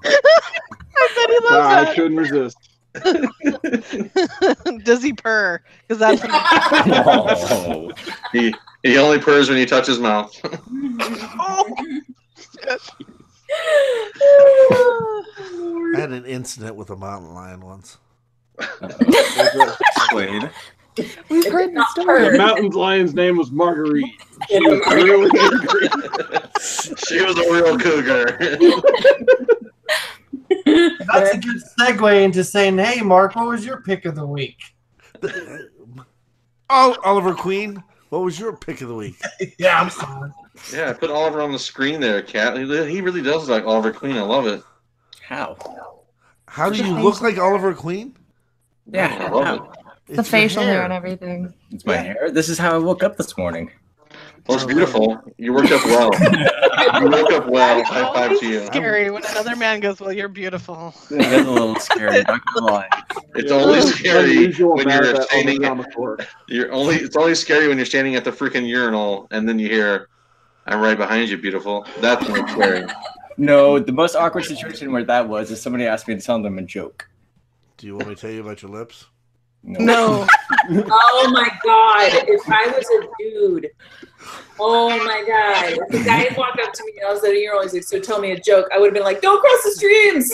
Speaker 8: I bet he loves
Speaker 2: I
Speaker 8: that.
Speaker 2: couldn't resist.
Speaker 8: Does he purr? Because that's
Speaker 12: Oh.
Speaker 6: He only purrs when you touch his mouth.
Speaker 8: Oh, shit.
Speaker 1: I had an incident with a mountain lion once.
Speaker 12: Explain.
Speaker 11: We've heard the
Speaker 2: The
Speaker 11: story.
Speaker 2: mountain lion's name was Marguerite. She was really angry.
Speaker 6: She was a real cougar.
Speaker 7: That's a good segue into saying, hey, Mark, what was your pick of the week?
Speaker 1: Oh, Oliver Queen, what was your pick of the week?
Speaker 7: Yeah, I'm sorry.
Speaker 6: Yeah, I put Oliver on the screen there, Cat. He really does look like Oliver Queen. I love it.
Speaker 12: How?
Speaker 1: How do you look like Oliver Queen?
Speaker 12: Yeah.
Speaker 6: I love
Speaker 12: how?
Speaker 6: it.
Speaker 11: The
Speaker 1: It's your
Speaker 11: facial hair and everything.
Speaker 12: It's my hair. This is how I woke up this morning.
Speaker 6: Well, it's beautiful. You worked up well. You woke up well. High five to you.
Speaker 8: Scary when another man goes, well, you're beautiful.
Speaker 12: It is a little scary, not gonna lie.
Speaker 6: It's only scary
Speaker 2: Unusual
Speaker 6: when
Speaker 2: about
Speaker 6: you're
Speaker 2: that
Speaker 6: standing.
Speaker 2: comic book.
Speaker 6: It's only scary when you're standing at the freaking urinal and then you hear, "I'm right behind you, beautiful." That's when it's scary.
Speaker 12: No, the most awkward situation where that was is somebody asked me to tell them a joke.
Speaker 1: Do you want me to tell you about your lips?
Speaker 8: No.
Speaker 9: Oh my god! If I was a dude, oh my god! If the guy had walked up to me and I was at a urinal, he's like, "So tell me a joke." I would have been like, "Don't cross the streams."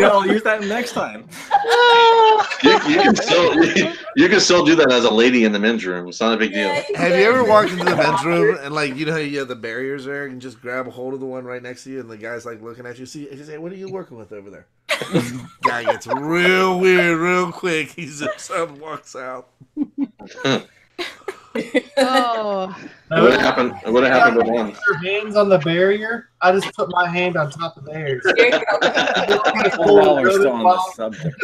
Speaker 12: I'll use that next time.
Speaker 6: You can still do that as a lady in the men's room. It's not a big deal.
Speaker 1: Have you ever walked into the men's room and how you have the barriers there and just grab a hold of the one right next to you and the guy's looking at you? See, you say, "What are you working with over there?" Guy gets real weird real quick. He zips up and walks out.
Speaker 8: Oh. Oh.
Speaker 6: It would have happened. It would have happened with one.
Speaker 7: Your hands on the barrier. I just put my hand on top of theirs.
Speaker 12: While we're still on the subject.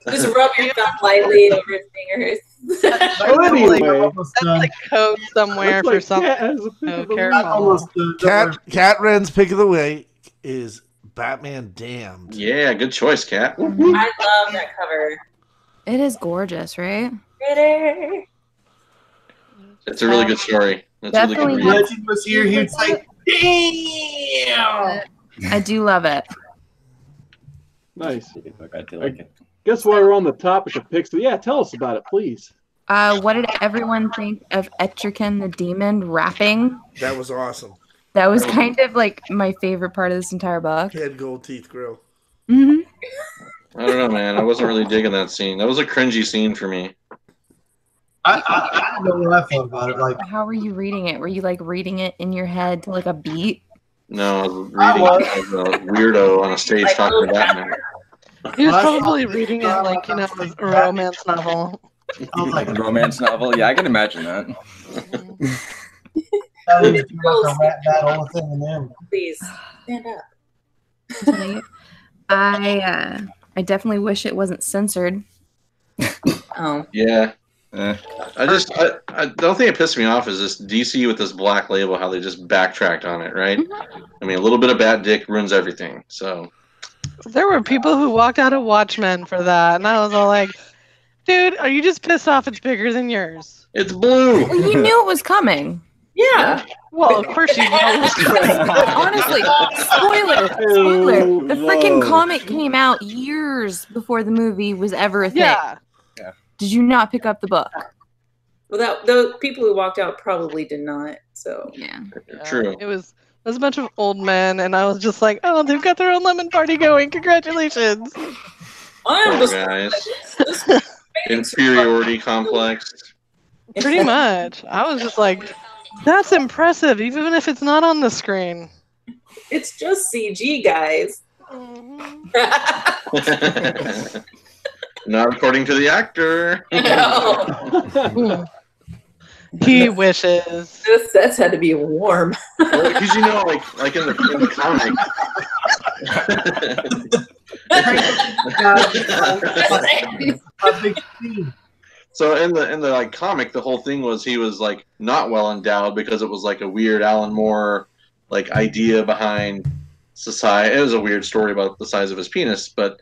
Speaker 9: Just rub your thumb lightly over his fingers.
Speaker 2: So anyway,
Speaker 8: That's like code somewhere
Speaker 2: looks
Speaker 8: for
Speaker 2: like Cat
Speaker 8: something.
Speaker 2: has a pick
Speaker 8: Oh,
Speaker 2: of the
Speaker 8: careful.
Speaker 2: week.
Speaker 1: Cat Ren's pick of the week is Batman Damned.
Speaker 6: Yeah, good choice, Cat.
Speaker 9: I love that cover.
Speaker 11: It is gorgeous, right?
Speaker 9: Critter.
Speaker 6: It's a really good story. It's a really
Speaker 11: Definitely.
Speaker 6: good read.
Speaker 7: Legend was here. He'd say, "Damn!"
Speaker 11: I do love it.
Speaker 2: Nice.
Speaker 12: I do like it.
Speaker 2: Guess while we're on the topic of picks, yeah, tell us about it, please.
Speaker 11: What did everyone think of Etrigan the Demon rapping?
Speaker 1: That was awesome.
Speaker 11: That was kind of like my favorite part of this entire book.
Speaker 1: He had gold teeth grill.
Speaker 11: Mm-hmm.
Speaker 6: I don't know, man. I wasn't really digging that scene. That was a cringy scene for me.
Speaker 7: I don't know what I thought about it. Like,
Speaker 11: How were you reading it? Were you like reading it in your head to like a beat?
Speaker 6: No, I was reading as a weirdo on a stage talking to Batman.
Speaker 8: He was probably reading it like, a romance novel.
Speaker 12: A romance novel? Yeah, I can imagine that.
Speaker 7: that was too much a rap battle with him and them.
Speaker 9: Please stand up.
Speaker 11: I definitely wish it wasn't censored.
Speaker 9: Oh.
Speaker 6: Yeah. I don't think it pissed me off is this DC with this black label, how they just backtracked on it, right? I mean, a little bit of bad dick ruins everything. So
Speaker 8: There were people who walked out of Watchmen for that, and I was all like, dude, are you just pissed off it's bigger than yours?
Speaker 6: It's blue.
Speaker 11: Well, you knew it was coming.
Speaker 9: Yeah.
Speaker 8: Well, of course you knew it was coming.
Speaker 11: Honestly, spoiler. The freaking comic came out years before the movie was ever a thing.
Speaker 8: Yeah.
Speaker 11: Did you not pick up the book?
Speaker 9: Well, those people who walked out probably did not. So
Speaker 11: yeah.
Speaker 6: True.
Speaker 8: It was a bunch of old men, and I was just like, oh, they've got their own lemon party going. Congratulations.
Speaker 6: Poor guys. Inferiority complex.
Speaker 8: Pretty much. I was just like, that's impressive, even if it's not on the screen.
Speaker 9: It's just CG, guys.
Speaker 6: Not according to the actor.
Speaker 9: No.
Speaker 8: He wishes.
Speaker 9: That's had to be warm.
Speaker 6: Because like in the comic. So in the like comic, the whole thing was he was like not well endowed because it was like a weird Alan Moore like idea behind society. It was a weird story about the size of his penis, but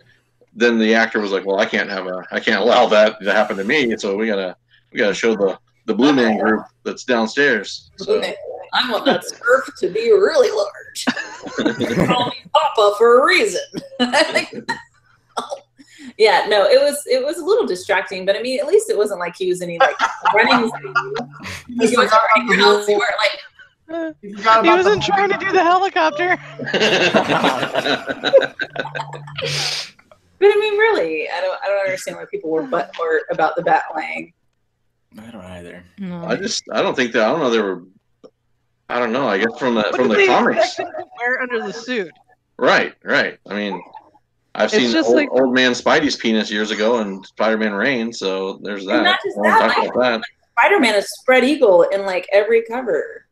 Speaker 6: then the actor was like, well, I can't allow that to happen to me. So we gotta show the Blue Man Group that's downstairs. So.
Speaker 9: I want that scarf to be really large. They call me Papa for a reason. Yeah, no, it was a little distracting, but I mean, at least it wasn't like he was any like running. He
Speaker 8: wasn't trying to do the helicopter.
Speaker 9: But I mean, really, I don't understand why people were butthurt about the Batwing.
Speaker 12: I don't either.
Speaker 11: No.
Speaker 6: I don't know. I guess from the comics.
Speaker 8: Wear under the suit.
Speaker 6: Right. I mean, I've seen old man Spidey's penis years ago in Spider-Man Reign, so there's that.
Speaker 9: Not just
Speaker 6: I won't talk about that.
Speaker 9: Spider-Man is spread eagle in like every cover.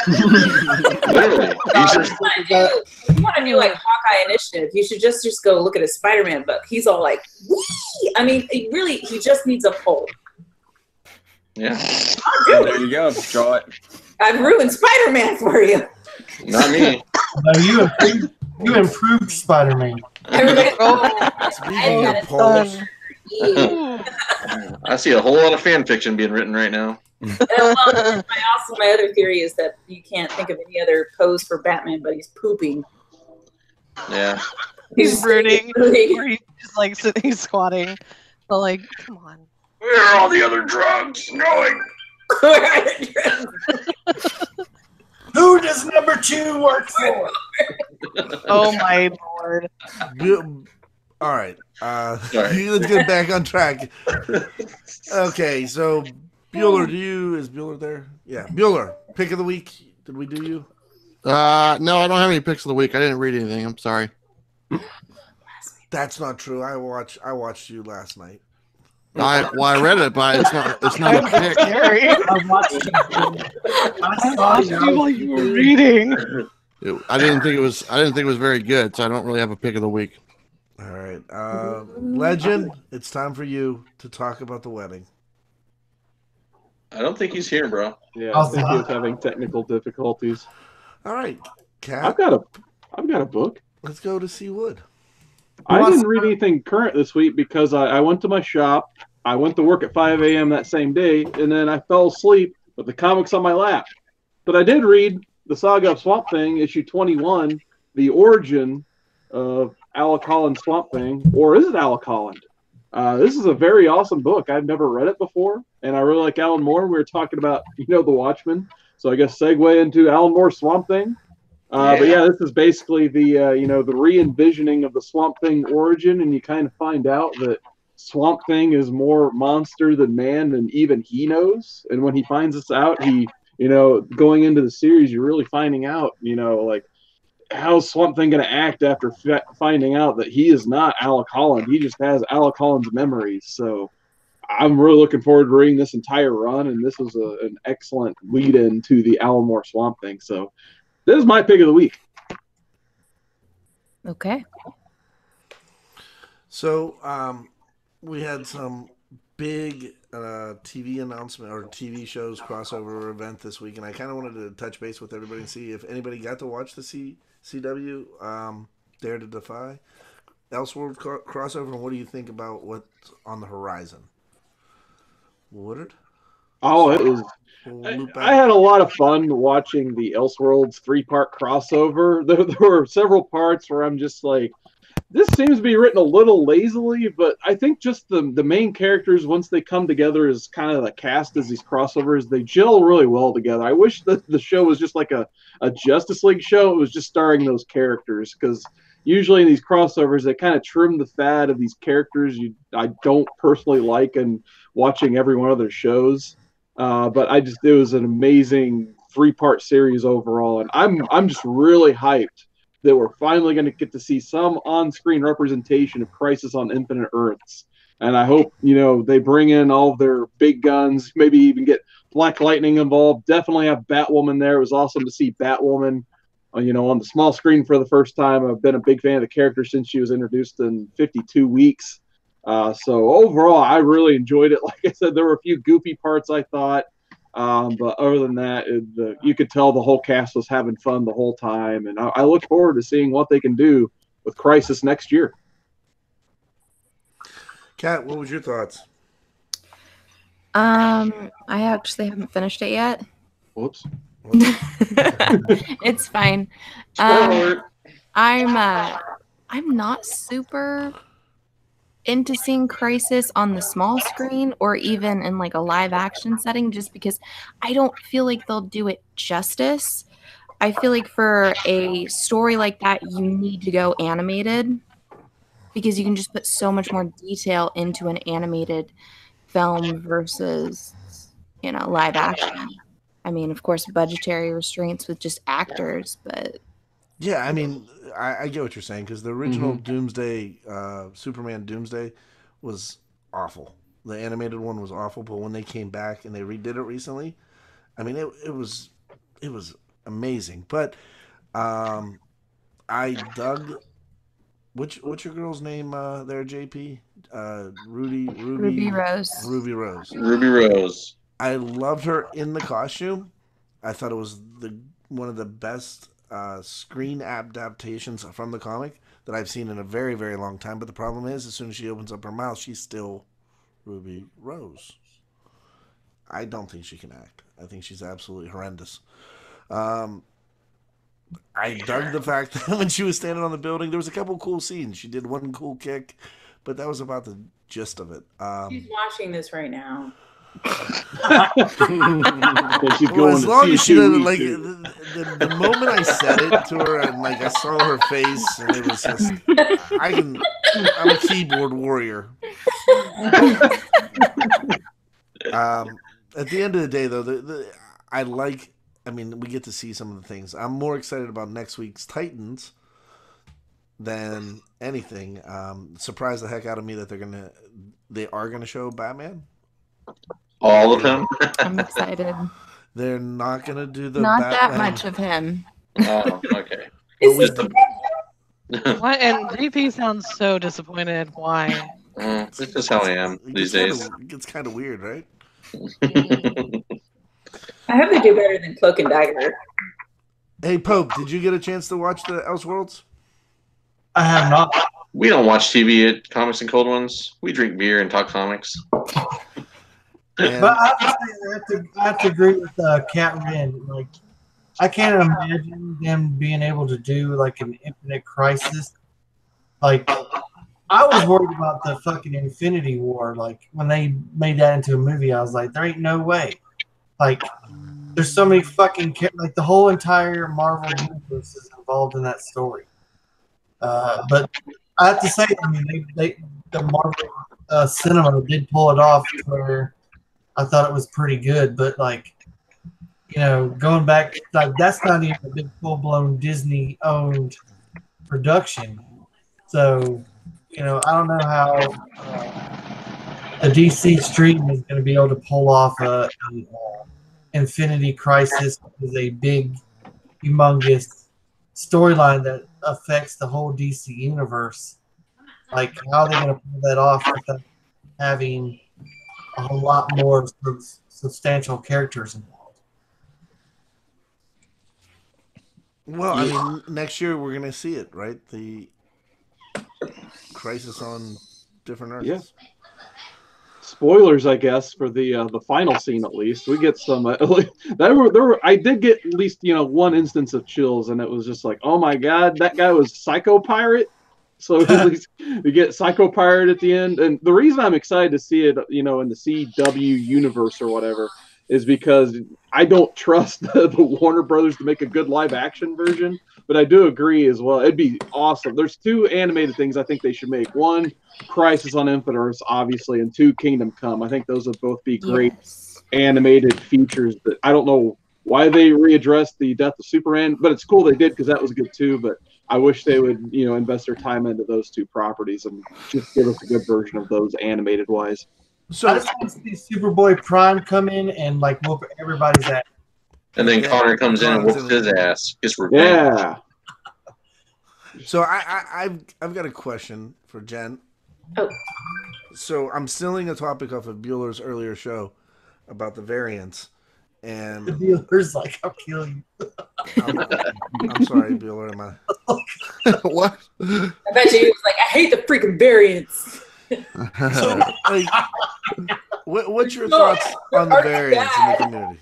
Speaker 6: Literally.
Speaker 9: If you want to do like Hawkeye Initiative, you should just go look at a Spider-Man book. He's all like, wee! I mean, he just needs a pole.
Speaker 6: Yeah.
Speaker 12: There you go. Draw it.
Speaker 9: I've ruined Spider-Man for you.
Speaker 6: Not me.
Speaker 7: No, you improved Spider-Man.
Speaker 6: I see a whole lot of fan fiction being written right now.
Speaker 9: My other theory is that you can't think of any other pose for Batman, but he's pooping.
Speaker 6: Yeah.
Speaker 8: He's brooding. Or he's just like sitting squatting. But like, come on.
Speaker 6: Where are all the other drugs going?
Speaker 7: Who does number 2 work for?
Speaker 8: Oh my lord.
Speaker 1: All right. Let's get back on track. Okay, so Bueller, is Bueller there? Yeah, Bueller, pick of the week. Did we do you?
Speaker 5: No, I don't have any picks of the week. I didn't read anything. I'm sorry.
Speaker 1: That's not true. I watched you last night.
Speaker 5: I read it, but it's not a pick.
Speaker 8: Scary.
Speaker 7: I watched it. I saw
Speaker 8: watched you while you were reading.
Speaker 5: I didn't think it was very good, so I don't really have a pick of the week.
Speaker 1: All right. Legend, it's time for you to talk about the wedding.
Speaker 6: I don't think he's here, bro.
Speaker 2: Yeah, I think he was having technical difficulties.
Speaker 1: All right, Kat.
Speaker 2: I've got a book.
Speaker 1: Let's go to C. Wood.
Speaker 2: I didn't read anything current this week because I went to my shop. I went to work at 5 a.m. that same day, and then I fell asleep with the comics on my lap. But I did read the Saga of Swamp Thing, issue 21, the origin of Alec Holland's Swamp Thing, or is it Alec Holland? This is a very awesome book. I've never read it before, and I really like Alan Moore. We were talking about, The Watchmen, so I guess segue into Alan Moore's Swamp Thing. But yeah, this is basically the the re-envisioning of the Swamp Thing origin, and you kind of find out that Swamp Thing is more monster than man than even he knows. And when he finds this out, he going into the series, you're really finding out like how's Swamp Thing going to act after finding out that he is not Alec Holland. He just has Alec Holland's memories. So I'm really looking forward to reading this entire run, and this was an excellent lead-in to the Alan Moore Swamp Thing. So this is my pick of the week.
Speaker 11: Okay.
Speaker 1: So we had some big TV announcement or TV shows crossover event this week, and I kind of wanted to touch base with everybody and see if anybody got to watch the CW Dare to Defy Elseworld crossover, and what do you think about what's on the horizon? Woodard?
Speaker 2: Oh, it was. I had a lot of fun watching the Elseworlds 3-part crossover. There were several parts where I'm just like, this seems to be written a little lazily, but I think just the main characters, once they come together as kind of the cast as these crossovers, they gel really well together. I wish that the show was just like a Justice League show. It was just starring those characters, because usually in these crossovers, they kind of trim the fat of these characters I don't personally like and watching every one of their shows. But it was an amazing 3-part series overall, and I'm just really hyped that we're finally going to get to see some on-screen representation of Crisis on Infinite Earths. And I hope, they bring in all of their big guns, maybe even get Black Lightning involved, definitely have Batwoman there. It was awesome to see Batwoman, on the small screen for the first time. I've been a big fan of the character since she was introduced in 52 Weeks. So overall, I really enjoyed it. Like I said, there were a few goofy parts, I thought. But other than that, you could tell the whole cast was having fun the whole time. And I look forward to seeing what they can do with Crisis next year.
Speaker 1: Kat, what was your thoughts?
Speaker 11: I actually haven't finished it yet.
Speaker 2: Whoops.
Speaker 11: It's fine. I'm not super into seeing Crisis on the small screen or even in like a live action setting, just because I don't feel like they'll do it justice. I feel like for a story like that, you need to go animated, because you can just put so much more detail into an animated film versus, live action. I mean, of course, budgetary restraints with just actors, but
Speaker 1: yeah, I mean, I get what you're saying, because the original Doomsday, Superman Doomsday, was awful. The animated one was awful, but when they came back and they redid it recently, I mean, it was amazing. But I dug. What's your girl's name there, JP? Ruby
Speaker 11: Rose.
Speaker 1: Ruby Rose.
Speaker 6: Ruby Rose.
Speaker 1: I loved her in the costume. I thought it was one of the best screen adaptations from the comic that I've seen in a very, very long time. But the problem is, as soon as she opens up her mouth, she's still Ruby Rose. I don't think she can act. I think she's absolutely horrendous. I dug the fact that when she was standing on the building, there was a couple cool scenes. She did one cool kick, but that was about the gist of it.
Speaker 9: She's watching this right now.
Speaker 1: Well, as long as she doesn't, like, the moment I said it to her and like I saw her face, and it was just, I'm a keyboard warrior. At the end of the day, though, I mean, we get to see some of the things. I'm more excited about next week's Titans than anything. Surprised the heck out of me that they are gonna show Batman.
Speaker 6: All of him.
Speaker 11: I'm excited.
Speaker 1: They're not gonna do the
Speaker 11: Not
Speaker 1: Batman.
Speaker 11: that much of him.
Speaker 6: Oh, okay.
Speaker 8: What? And JP sounds so disappointed. Why?
Speaker 6: It's just how I am these days.
Speaker 1: It's kind of weird, right?
Speaker 9: I hope they do better than Cloak and Dagger.
Speaker 1: Hey, Pope, did you get a chance to watch the Elseworlds?
Speaker 7: I have not.
Speaker 6: We don't watch TV at Comics and Cold Ones. We drink beer and talk comics.
Speaker 1: And
Speaker 7: But I have to agree with Cat Ren. Like, I can't imagine them being able to do like an Infinite Crisis. Like, I was worried about the fucking Infinity War. Like, when they made that into a movie, I was like, there ain't no way. Like, there's so many fucking like the whole entire Marvel universe is involved in that story. But I have to say, I mean, the Marvel cinema did pull it off where I thought it was pretty good. But like, you know, going back, like that's not even a big full-blown Disney-owned production. So, you know, I don't know how the DC stream is going to be able to pull off a Infinity Crisis is a big, humongous storyline that affects the whole DC universe. Like, how are they going to pull that off without having a whole lot more substantial characters involved?
Speaker 1: well, I mean, next year we're gonna see it, right? The Crisis on Different Earths.
Speaker 2: Yeah. Spoilers, I guess, for the final scene at least. We get some. I did get at least one instance of chills, and it was just like, oh my god, that guy was Psycho Pirate. So at least we get Psycho Pirate at the end, and the reason I'm excited to see it, in the CW universe or whatever, is because I don't trust the Warner Brothers to make a good live action version. But I do agree as well. It'd be awesome. There's two animated things I think they should make. One, Crisis on Infinite Earths, obviously, and two, Kingdom Come. I think those would both be great animated features. That I don't know why they readdressed the death of Superman, but it's cool they did because that was good too. But I wish they would, invest their time into those two properties and just give us a good version of those animated wise.
Speaker 7: So I just want to see Superboy Prime come in and like whoop everybody's ass.
Speaker 6: And then Connor comes in and whoops his ass. Gets revenge.
Speaker 2: Yeah.
Speaker 1: So I've got a question for Jen.
Speaker 9: Oh.
Speaker 1: So I'm stealing a topic off of Bueller's earlier show about the variants, and
Speaker 7: Bueller's like, I'll kill you.
Speaker 1: I'm sorry, Bueller. Am I?
Speaker 5: What?
Speaker 9: I bet you he was like, I hate the freaking variants.
Speaker 1: So, like, what's your thoughts on the variants in the community?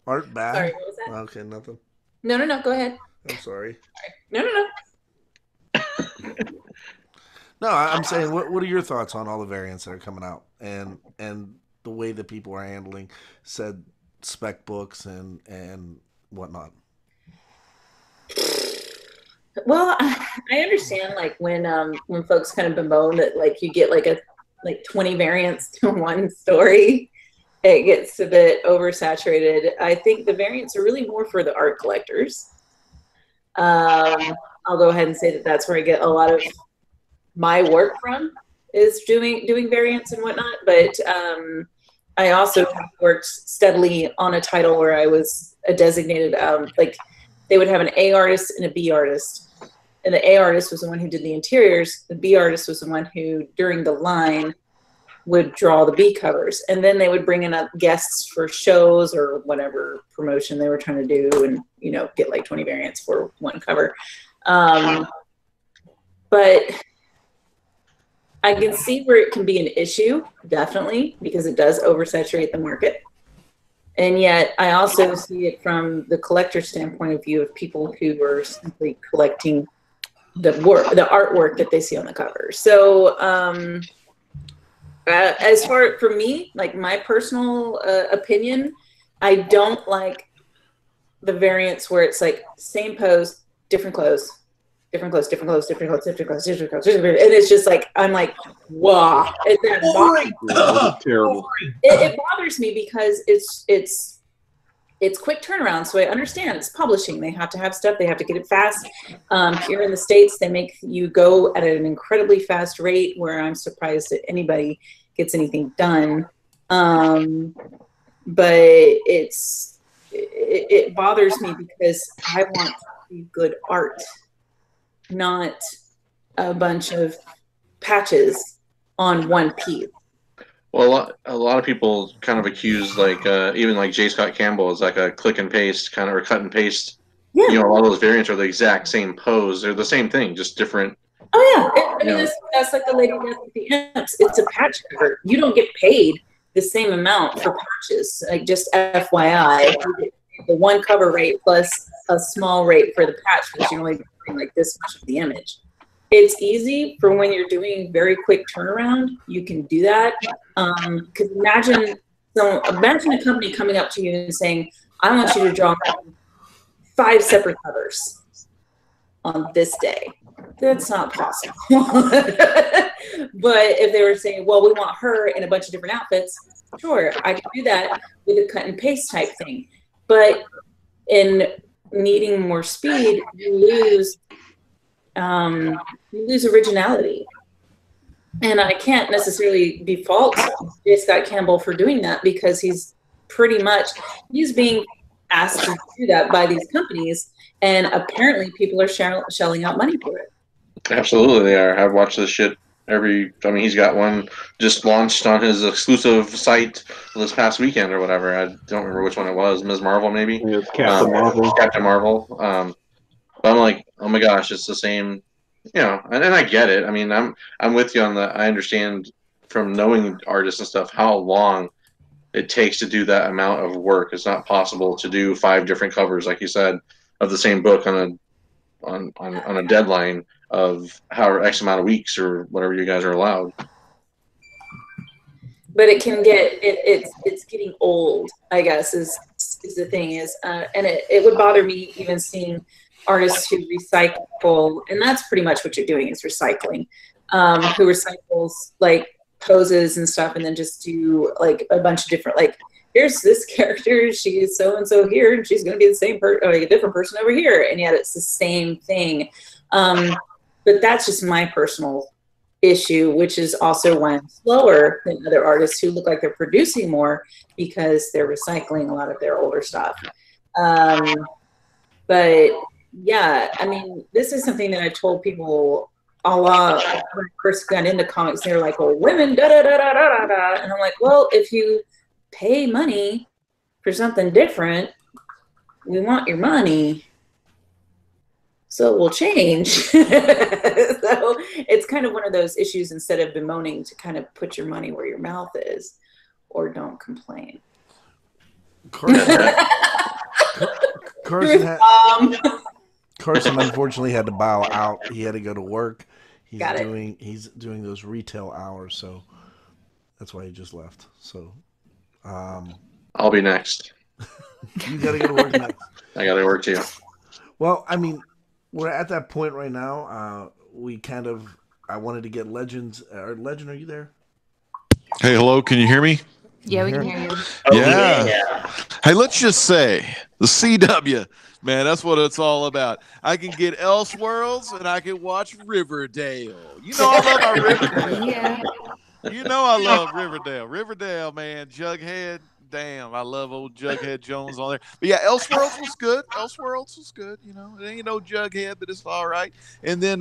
Speaker 1: Art bad?
Speaker 9: Sorry, what was that?
Speaker 1: Okay, nothing.
Speaker 9: No, go ahead.
Speaker 1: I'm sorry.
Speaker 9: No.
Speaker 1: No, I'm saying, what are your thoughts on all the variants that are coming out and the way that people are handling said spec books and whatnot?
Speaker 9: Well, I understand like when folks kind of bemoan that like you get like 20 variants to one story, it gets a bit oversaturated. I think the variants are really more for the art collectors. I'll go ahead and say that that's where I get a lot of my work from, is doing variants and whatnot. But I also worked steadily on a title where I was a designated like they would have an A artist and a B artist. And the A artist was the one who did the interiors. The B artist was the one who, during the line, would draw the B covers. And then they would bring in guests for shows or whatever promotion they were trying to do and, get like 20 variants for one cover. But I can see where it can be an issue, definitely, because it does oversaturate the market. And yet I also see it from the collector standpoint of view of people who are simply collecting the artwork that they see on the cover. So as far for me, like my personal opinion, I don't like the variants where it's like same pose, different clothes. And it's just like, I'm like, wow.
Speaker 2: Terrible.
Speaker 9: It bothers me because it's it's quick turnaround. So I understand it's publishing. They have to have stuff. They have to get it fast. Here in the States, they make you go at an incredibly fast rate where I'm surprised that anybody gets anything done. But it bothers me because I want to see good art, not a bunch of patches on one piece.
Speaker 6: Well, a lot of people kind of accuse even like J. Scott Campbell is like a click and paste kind of, or cut and paste.
Speaker 9: Yeah.
Speaker 6: You know, a lot of those variants are the exact same pose. They're the same thing, just different.
Speaker 9: Oh yeah, I mean that's like the Lady Death with the Imps. It's a patch cover. You don't get paid the same amount for patches. Like, just FYI, you get the one cover rate plus a small rate for the patch because you're only doing like this much of the image. It's easy for when you're doing very quick turnaround. You can do that. Because imagine a company coming up to you and saying, "I want you to draw 5 separate covers on this day." That's not possible. But if they were saying, "Well, we want her in a bunch of different outfits," sure, I can do that with a cut and paste type thing. But in needing more speed, you lose originality. And I can't necessarily default J. Scott Campbell for doing that because he's being asked to do that by these companies, and apparently people are shelling out money for it.
Speaker 6: Absolutely, they are. I've watched this shit he's got one just launched on his exclusive site this past weekend or whatever. I don't remember which one it was. Ms. Marvel, maybe?
Speaker 2: It was Captain Marvel.
Speaker 6: Captain Marvel. But I'm like, oh my gosh, it's the same, you know, and I get it. I mean, I'm with you on that. I understand from knowing artists and stuff how long it takes to do that amount of work. It's not possible to do 5 different covers, like you said, of the same book on a deadline of however X amount of weeks or whatever you guys are allowed.
Speaker 9: But it can get it's getting old, I guess, is the thing is, and it would bother me even seeing artists who recycle, and that's pretty much what you're doing is recycling, who recycles like poses and stuff, and then just do like a bunch of different, like, here's this character, she's so and so here, and she's going to be the same person, like a different person over here, and yet it's the same thing. But that's just my personal issue, which is also why I'm slower than other artists who look like they're producing more because they're recycling a lot of their older stuff. But yeah, I mean, this is something that I told people a lot when I first got into comics. They were like, "Well, women, da da da da da da," and I'm like, "Well, if you pay money for something different, we want your money, so it will change." So it's kind of one of those issues. Instead of bemoaning, to kind of put your money where your mouth is, or don't complain.
Speaker 1: Carson unfortunately had to bow out. He had to go to work. He's doing those retail hours, so that's why he just left. So
Speaker 6: I'll be next.
Speaker 1: You got to go to work next.
Speaker 6: I got to work too.
Speaker 1: Well, I mean, we're at that point right now. I wanted to get Legends. Legend, are you there?
Speaker 3: Hey, hello. Can you hear me?
Speaker 11: Yeah, we can hear you.
Speaker 3: Yeah. Hey, let's just say the CW, man, that's what it's all about. I can get Elseworlds and I can watch Riverdale. You know I love our Riverdale.
Speaker 11: Yeah.
Speaker 3: You know I love Riverdale. Riverdale, man. Jughead. Damn, I love old Jughead Jones on there. But yeah, Elseworlds was good. Elseworlds was good. You know, it ain't no Jughead, but it's all right. And then,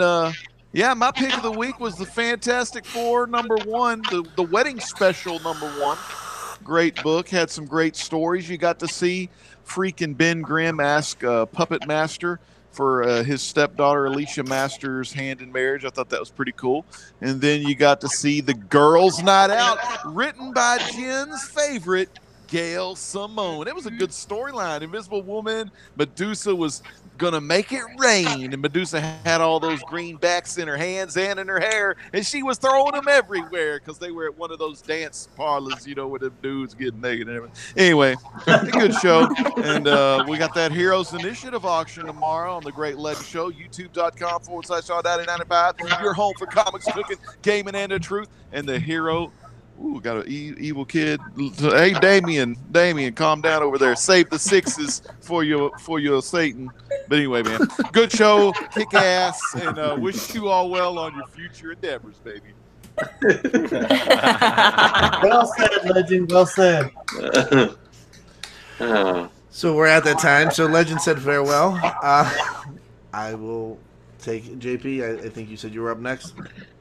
Speaker 3: yeah, my pick of the week was the Fantastic Four #1, the Wedding Special #1. Great book, had some great stories. You got to see freaking Ben Grimm ask Puppet Master for his stepdaughter Alicia Masters' hand in marriage. I thought that was pretty cool. And then you got to see The Girls' Night Out, written by Jen's favorite, Gail Simone. It was a good storyline. Invisible Woman, Medusa was gonna make it rain, and Medusa had all those greenbacks in her hands and in her hair, and she was throwing them everywhere because they were at one of those dance parlors, you know, where the dudes get naked and everything. Anyway, a good show. And we got that Heroes Initiative auction tomorrow on the Great Legend Show, youtube.com/Sean Daddy 95, your home for comics, cooking, gaming, and the truth. And the Hero Ooh, got an evil kid. Hey, Damien, calm down over there. Save the sixes for your Satan. But anyway, man, good show, kick ass, and wish you all well on your future endeavors, baby.
Speaker 7: Well said, Legend. Well said.
Speaker 1: So we're at that time. So Legend said farewell. I will take JP. I think you said you were up next.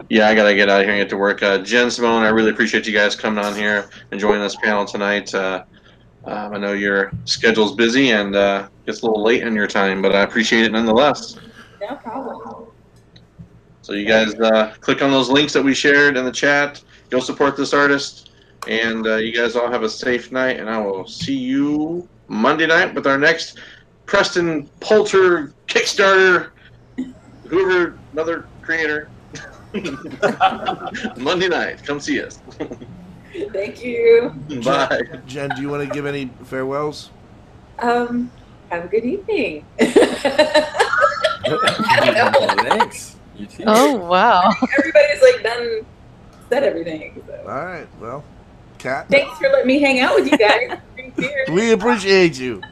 Speaker 6: Yeah, I gotta get out of here and get to work. Jen, Simone, I really appreciate you guys coming on here and joining this panel tonight. I know your schedule's busy and gets a little late in your time, but I appreciate it nonetheless.
Speaker 9: No problem.
Speaker 6: So you guys click on those links that we shared in the chat. Go support this artist, and you guys all have a safe night. And I will see you Monday night with our next Preston Poulter Kickstarter, whoever, another creator. Monday night, come see us.
Speaker 9: Thank you.
Speaker 6: Bye.
Speaker 1: Jen, do you want to give any farewells?
Speaker 9: Have a good evening.
Speaker 12: Thanks. You too.
Speaker 8: Oh, wow.
Speaker 9: Everybody's like done, said everything. So.
Speaker 1: All right. Well, Kat.
Speaker 9: Thanks for letting me hang out with you guys.
Speaker 1: We appreciate you.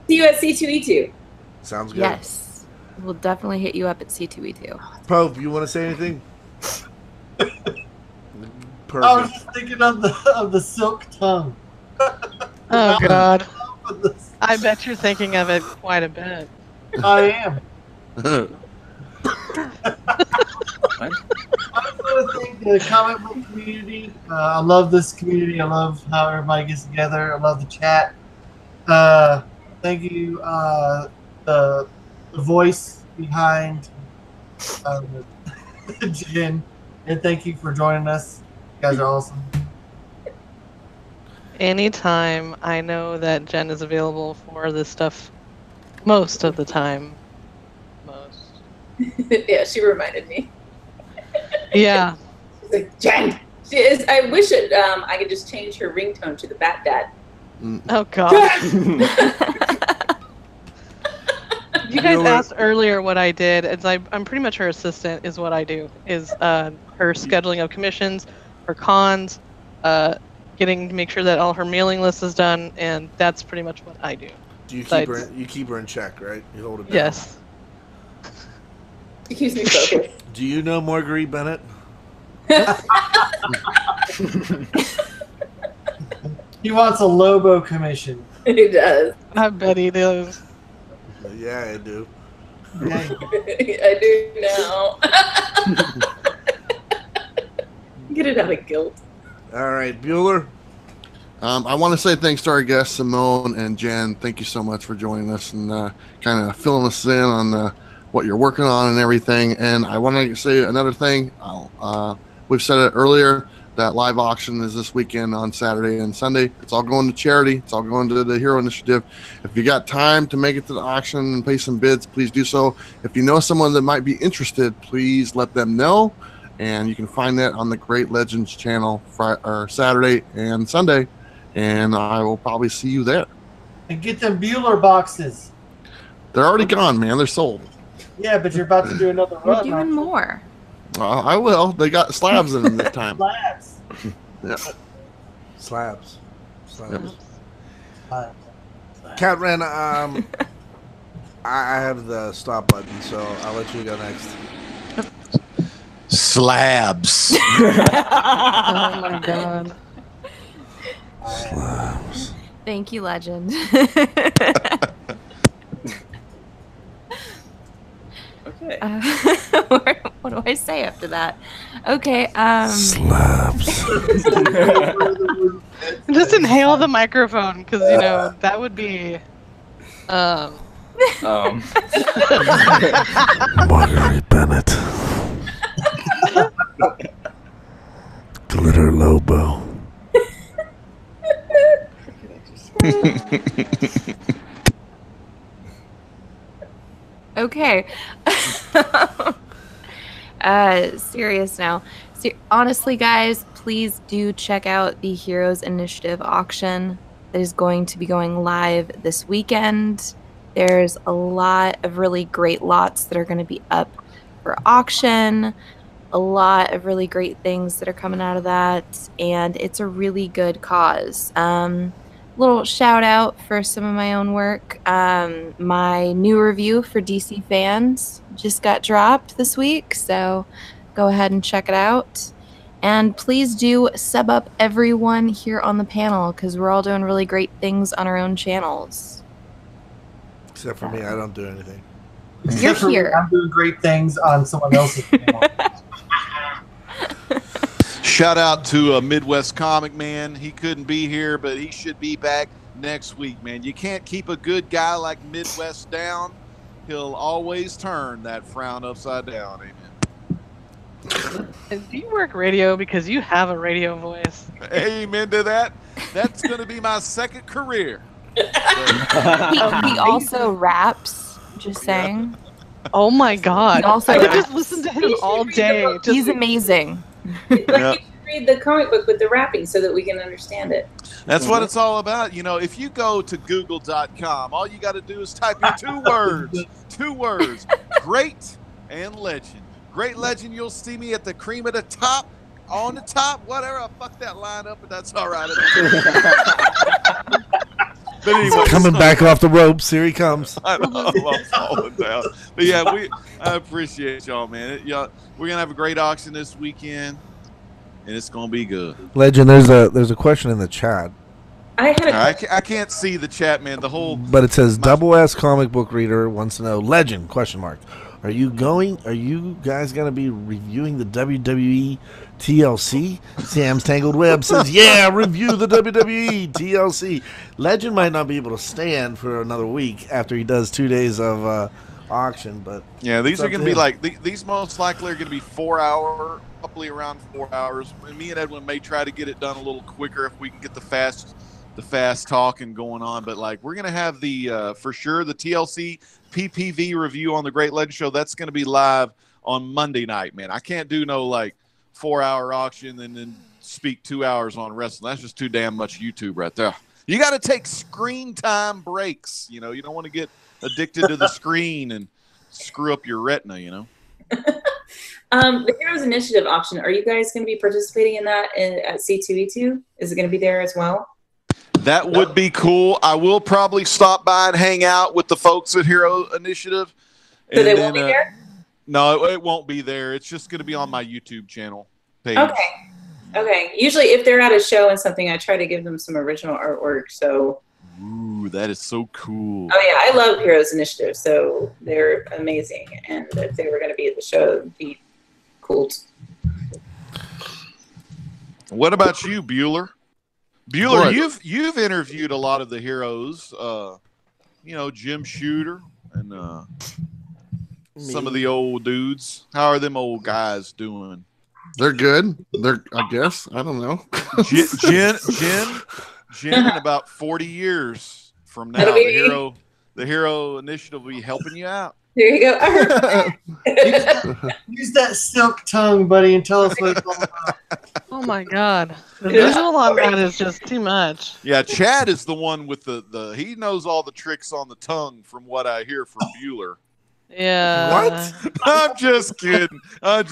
Speaker 9: See you at C2E2.
Speaker 1: Sounds good.
Speaker 11: Yes. We'll definitely hit you up at C2E2.
Speaker 1: Pope, you want to say anything? Perfect.
Speaker 7: I was just thinking of the silk tongue.
Speaker 8: Oh, God. I bet you're thinking of it quite a bit.
Speaker 7: I am. I just want to thank the comic book community. I love this community. I love how everybody gets together. I love the chat. Thank you, the voice behind Jen, and thank you for joining us. You guys are awesome.
Speaker 8: Anytime. I know that Jen is available for this stuff most of the time.
Speaker 9: Yeah, she reminded me.
Speaker 8: Yeah.
Speaker 9: She's like, Jen. She is. I wish it. I could just change her ringtone to the Bat Dad.
Speaker 8: Oh, God. You guys asked earlier what I did. I'm pretty much her assistant is what I do. Is her scheduling of commissions, her cons, make sure that all her mailing list is done, and that's pretty much what I do.
Speaker 1: Do you keep her in check, right? You hold it down.
Speaker 8: Yes.
Speaker 9: She keeps me focused.
Speaker 1: Do you know Marguerite Bennett?
Speaker 7: He wants a Lobo commission.
Speaker 9: He does.
Speaker 8: I bet he does.
Speaker 1: Yeah, I do.
Speaker 9: I do now. Get it out of guilt.
Speaker 1: All right, Bueller.
Speaker 5: I want to say thanks to our guests, Simone and Jen. Thank you so much for joining us and kind of filling us in on what you're working on and everything. And I want to say another thing. We've said it earlier. That live auction is this weekend on Saturday and Sunday. It's all going to charity. It's all going to the Hero Initiative. If you got time to make it to the auction and pay some bids, please do so. If you know someone that might be interested, please let them know. And you can find that on the Great Legends channel Saturday and Sunday. And I will probably see you there.
Speaker 7: And get them Bueller boxes.
Speaker 5: They're already gone, man. They're sold.
Speaker 7: Yeah, but you're about to do another
Speaker 11: We're
Speaker 7: run.
Speaker 11: doing more.
Speaker 5: I will. They got slabs in them this time.
Speaker 7: Slabs.
Speaker 5: Yeah.
Speaker 1: Slabs.
Speaker 5: Yep.
Speaker 1: Cat Ren, I have the stop button, so I'll let you go next.
Speaker 3: Slabs.
Speaker 8: Oh my God.
Speaker 1: Slabs.
Speaker 11: Thank you, Legend.
Speaker 12: Okay.
Speaker 11: What do I say after that? Okay.
Speaker 1: Slabs.
Speaker 8: Just inhale the microphone, because that would be.
Speaker 1: Marguerite Bennett. Glitter Lobo.
Speaker 11: Okay. Serious now. Honestly, guys, please do check out the Heroes Initiative auction that is going to be going live this weekend. There's a lot of really great lots that are going to be up for auction. a lot of really great things that are coming out of that, and it's a really good cause. Little shout out for some of my own work. My new review for DC Fans just got dropped this week, so go ahead and check it out. And please do sub up everyone here on the panel, because we're all doing really great things on our own channels.
Speaker 1: Except for me, I don't do anything.
Speaker 7: Except for me, I'm doing great things on someone else's channel.
Speaker 3: Shout out to Midwest Comic Man. He couldn't be here, but he should be back next week, man. You can't keep a good guy like Midwest down. He'll always turn that frown upside down. Amen.
Speaker 8: And do you work radio? Because you have a radio voice.
Speaker 3: Amen to that. That's going to be my second career.
Speaker 11: He also raps, just saying.
Speaker 8: Oh my God.
Speaker 11: He also
Speaker 8: I could
Speaker 11: raps.
Speaker 8: just listen to him all day.
Speaker 11: He's amazing.
Speaker 9: Like you should read the comic book with the rapping so that we can understand it.
Speaker 3: That's what it's all about. You know, if you go to google.com, all you got to do is type in two words, great and legend. Great legend, you'll see me at the cream of the top, on the top, whatever. I fucked that line up, but that's all right. But anyway,
Speaker 1: Coming back off the ropes, here he comes.
Speaker 3: I know, I'm falling down. But yeah, I appreciate y'all, man. We're gonna have a great auction this weekend, and it's gonna be good.
Speaker 1: Legend, there's a question in the chat.
Speaker 9: I
Speaker 3: I can't see the chat, man. The whole
Speaker 1: But it says Double S comic book reader wants to know, Legend, question mark. Are you guys gonna be reviewing the WWE TLC? Sam's Tangled Web says, yeah, review the WWE TLC. Legend might not be able to stand for another week after he does 2 days of auction, but
Speaker 3: yeah, these are going to be
Speaker 1: him.
Speaker 3: like these most likely are going to be 4 hour, probably around 4 hours. And me and Edwin may try to get it done a little quicker if we can get the fast talking going on. But like we're going to have the for sure the TLC PPV review on the Great Legend Show. That's going to be live on Monday night, man. I can't do no like 4 hour auction and then speak 2 hours on wrestling. That's just too damn much YouTube right there. You got to take screen time breaks. You know, you don't want to get addicted to the screen and screw up your retina, you know.
Speaker 9: The Heroes Initiative auction, are you guys going to be participating in that at C2E2? Is it going to be there as well?
Speaker 3: That would be cool. I will probably stop by and hang out with the folks at Hero Initiative.
Speaker 9: So they won't be there?
Speaker 3: No, it won't be there. It's just going to be on my YouTube channel page.
Speaker 9: Okay. Usually if they're at a show and something, I try to give them some original artwork. So.
Speaker 3: Ooh, that is so cool.
Speaker 9: Oh, yeah. I love Heroes Initiative. So they're amazing. And if they were going to be at the show, it would be cool.
Speaker 3: What about you, Bueller? Bueller, you've interviewed a lot of the heroes. Jim Shooter and some of the old dudes. How are them old guys doing?
Speaker 5: They're good. I guess. I don't know.
Speaker 3: Jen, in about 40 years from now, the Hero Initiative will be helping you out.
Speaker 9: There you go.
Speaker 7: Use that silk tongue, buddy, and tell us what it's all about.
Speaker 8: Oh my God, the visual on that is just too much.
Speaker 3: Yeah, Chad is the one with he knows all the tricks on the tongue, from what I hear from Bueller.
Speaker 8: Yeah.
Speaker 3: What? I'm just kidding. I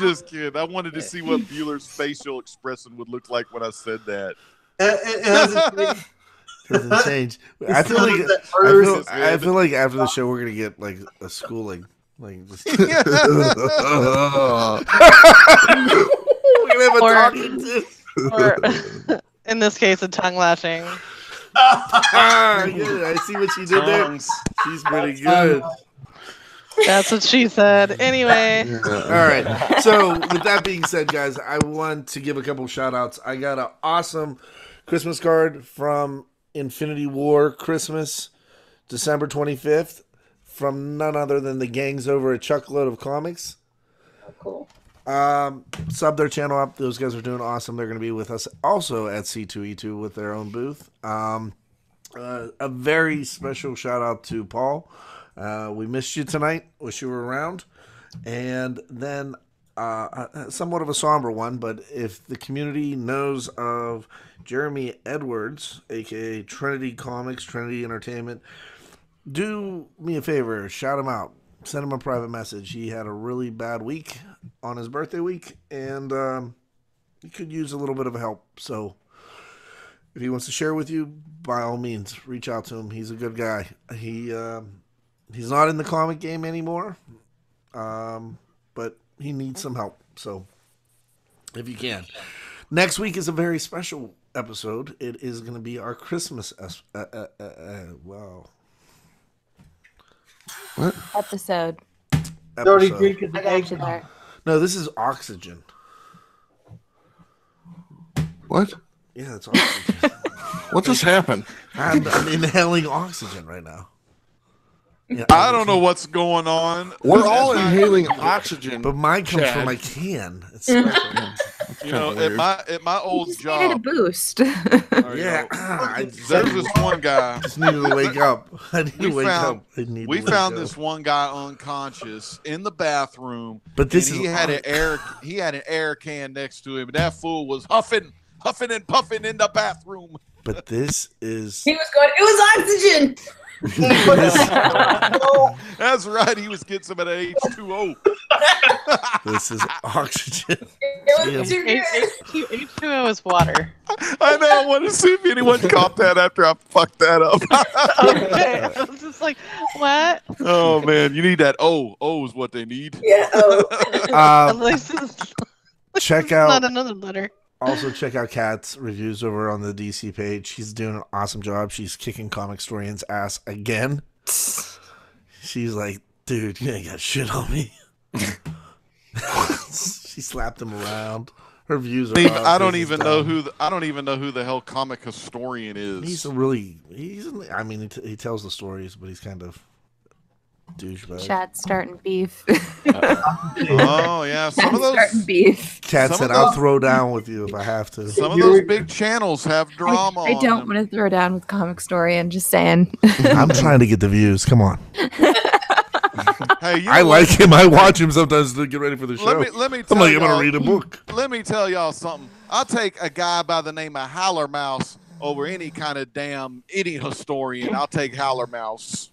Speaker 3: wanted to see what Bueller's facial expression would look like when I said that.
Speaker 7: It
Speaker 1: doesn't change. I feel like after the show we're gonna get like a schooling. Like just we're gonna have a talking to.
Speaker 8: Or in this case, a tongue lashing.
Speaker 1: Yeah, I see what she did there. She's pretty good.
Speaker 8: That's what she said. Anyway.
Speaker 1: All right. So with that being said, guys, I want to give a couple shout outs. I got an awesome Christmas card from Infinity War Christmas, December 25th, from none other than the gangs over at Chuckload of Comics.
Speaker 9: Oh, cool.
Speaker 1: Sub their channel up. Those guys are doing awesome. They're going to be with us also at C2E2 with their own booth. A very special shout out to Paul. We missed you tonight. Wish you were around. And then somewhat of a somber one, but if the community knows of Jeremy Edwards, a.k.a. Trinity Comics, Trinity Entertainment, do me a favor. Shout him out. send him a private message. He had a really bad week on his birthday week, and he could use a little bit of help. So if he wants to share with you, by all means, reach out to him. He's a good guy. He's not in the comic game anymore, but he needs some help. So if you can. Next week is a very special episode. It is going to be our Christmas wow.
Speaker 5: What?
Speaker 11: Episode.
Speaker 7: Dirty drinking
Speaker 11: I
Speaker 7: the
Speaker 11: got
Speaker 7: egg.
Speaker 11: you there.
Speaker 1: No, this is oxygen.
Speaker 5: What?
Speaker 1: Yeah, it's oxygen.
Speaker 5: What just happened?
Speaker 1: I'm inhaling oxygen right now. Yeah,
Speaker 3: I don't know what's going on.
Speaker 5: We're all inhaling oxygen,
Speaker 1: but mine comes
Speaker 5: Chad.
Speaker 1: from my can. It's special.
Speaker 3: You know, at my old
Speaker 11: Needed a
Speaker 3: job,
Speaker 11: boost.
Speaker 1: Yeah, I
Speaker 3: there's this one guy.
Speaker 1: just needed to wake up. I need to
Speaker 3: We
Speaker 1: wake
Speaker 3: found-
Speaker 1: up. I need
Speaker 3: We
Speaker 1: to wake
Speaker 3: found
Speaker 1: up.
Speaker 3: this one guy unconscious in the bathroom,
Speaker 1: But this
Speaker 3: and
Speaker 1: is
Speaker 3: he had an air can next to him. And that fool was huffing and puffing in the bathroom.
Speaker 1: But this is
Speaker 9: He was going, it was oxygen.
Speaker 3: That's right. He was getting some of that H2O.
Speaker 1: this is oxygen.
Speaker 9: It was too good.
Speaker 8: H2O is water.
Speaker 3: I know. I want to see if anyone caught that after I fucked that up.
Speaker 8: Okay. I was just like, what?
Speaker 3: Oh man, you need that O. O is what they need.
Speaker 9: Yeah. Oh.
Speaker 8: At least it's
Speaker 1: Check
Speaker 8: not
Speaker 1: out
Speaker 8: another letter.
Speaker 1: also check out Kat's reviews over on the DC page. She's doing an awesome job. She's kicking Comic Storian's ass again. She's like, dude, you ain't got shit on me. She slapped him around. Her views are.
Speaker 3: I don't even know who the hell Comic Historian is.
Speaker 1: I mean, he tells the stories, but he's kind of douchebag.
Speaker 11: Chad's starting beef.
Speaker 3: Oh yeah, some of those
Speaker 11: Starting beef.
Speaker 1: Kat
Speaker 3: some
Speaker 1: said,
Speaker 3: of
Speaker 1: "I'll
Speaker 3: those-
Speaker 1: throw down with you if I have to."
Speaker 3: some of those big channels have drama.
Speaker 11: I
Speaker 3: on
Speaker 11: don't
Speaker 3: them.
Speaker 11: want to throw down with Comic Story. I'm just saying.
Speaker 1: I'm trying to get the views. Come on.
Speaker 3: Hey, you
Speaker 1: I
Speaker 3: know
Speaker 1: like
Speaker 3: what?
Speaker 1: him. I watch him sometimes to get ready for the show.
Speaker 3: Let me
Speaker 1: I'm
Speaker 3: tell
Speaker 1: like, I'm
Speaker 3: y'all,
Speaker 1: gonna read a book.
Speaker 3: Let me tell y'all something. I'll take a guy by the name of Howler Mouse over any kind of damn idiot historian. I'll take Howler Mouse.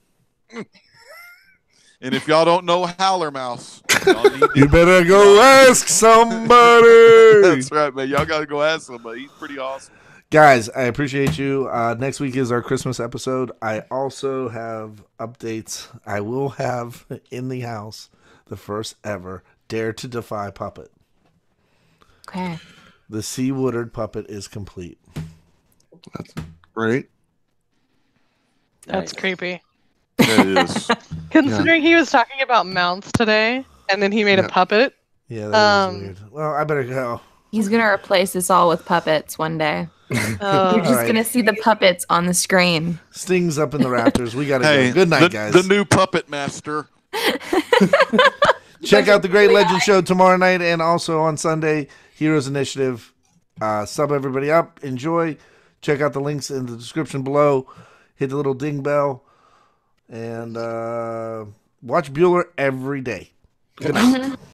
Speaker 3: And if y'all don't know Howler Mouse, y'all need to-
Speaker 1: You better go ask somebody.
Speaker 3: That's right, man. Y'all gotta go ask him, but he's pretty awesome.
Speaker 1: Guys, I appreciate you. Next week is our Christmas episode. I also have updates. I will have in the house the first ever Dare to Defy puppet.
Speaker 11: Okay.
Speaker 1: The C. Woodard puppet is complete.
Speaker 5: That's great.
Speaker 8: That's creepy.
Speaker 3: That is.
Speaker 8: Considering he was talking about mounts today, and then he made a puppet.
Speaker 1: Yeah, that is weird. Well, I better go.
Speaker 11: He's gonna replace us all with puppets one day. You're
Speaker 8: Oh,
Speaker 11: just
Speaker 1: Alright.
Speaker 11: gonna see the puppets on the screen.
Speaker 1: Sting's up in the rafters. We gotta
Speaker 3: Hey,
Speaker 1: go. Good night,
Speaker 3: the,
Speaker 1: guys.
Speaker 3: the new puppet master.
Speaker 1: Check out the Great Legend Show tomorrow night and also on Sunday, Heroes Initiative. Sub everybody up. Enjoy. Check out the links in the description below. Hit the little ding bell. And watch Bueller every day. Good night.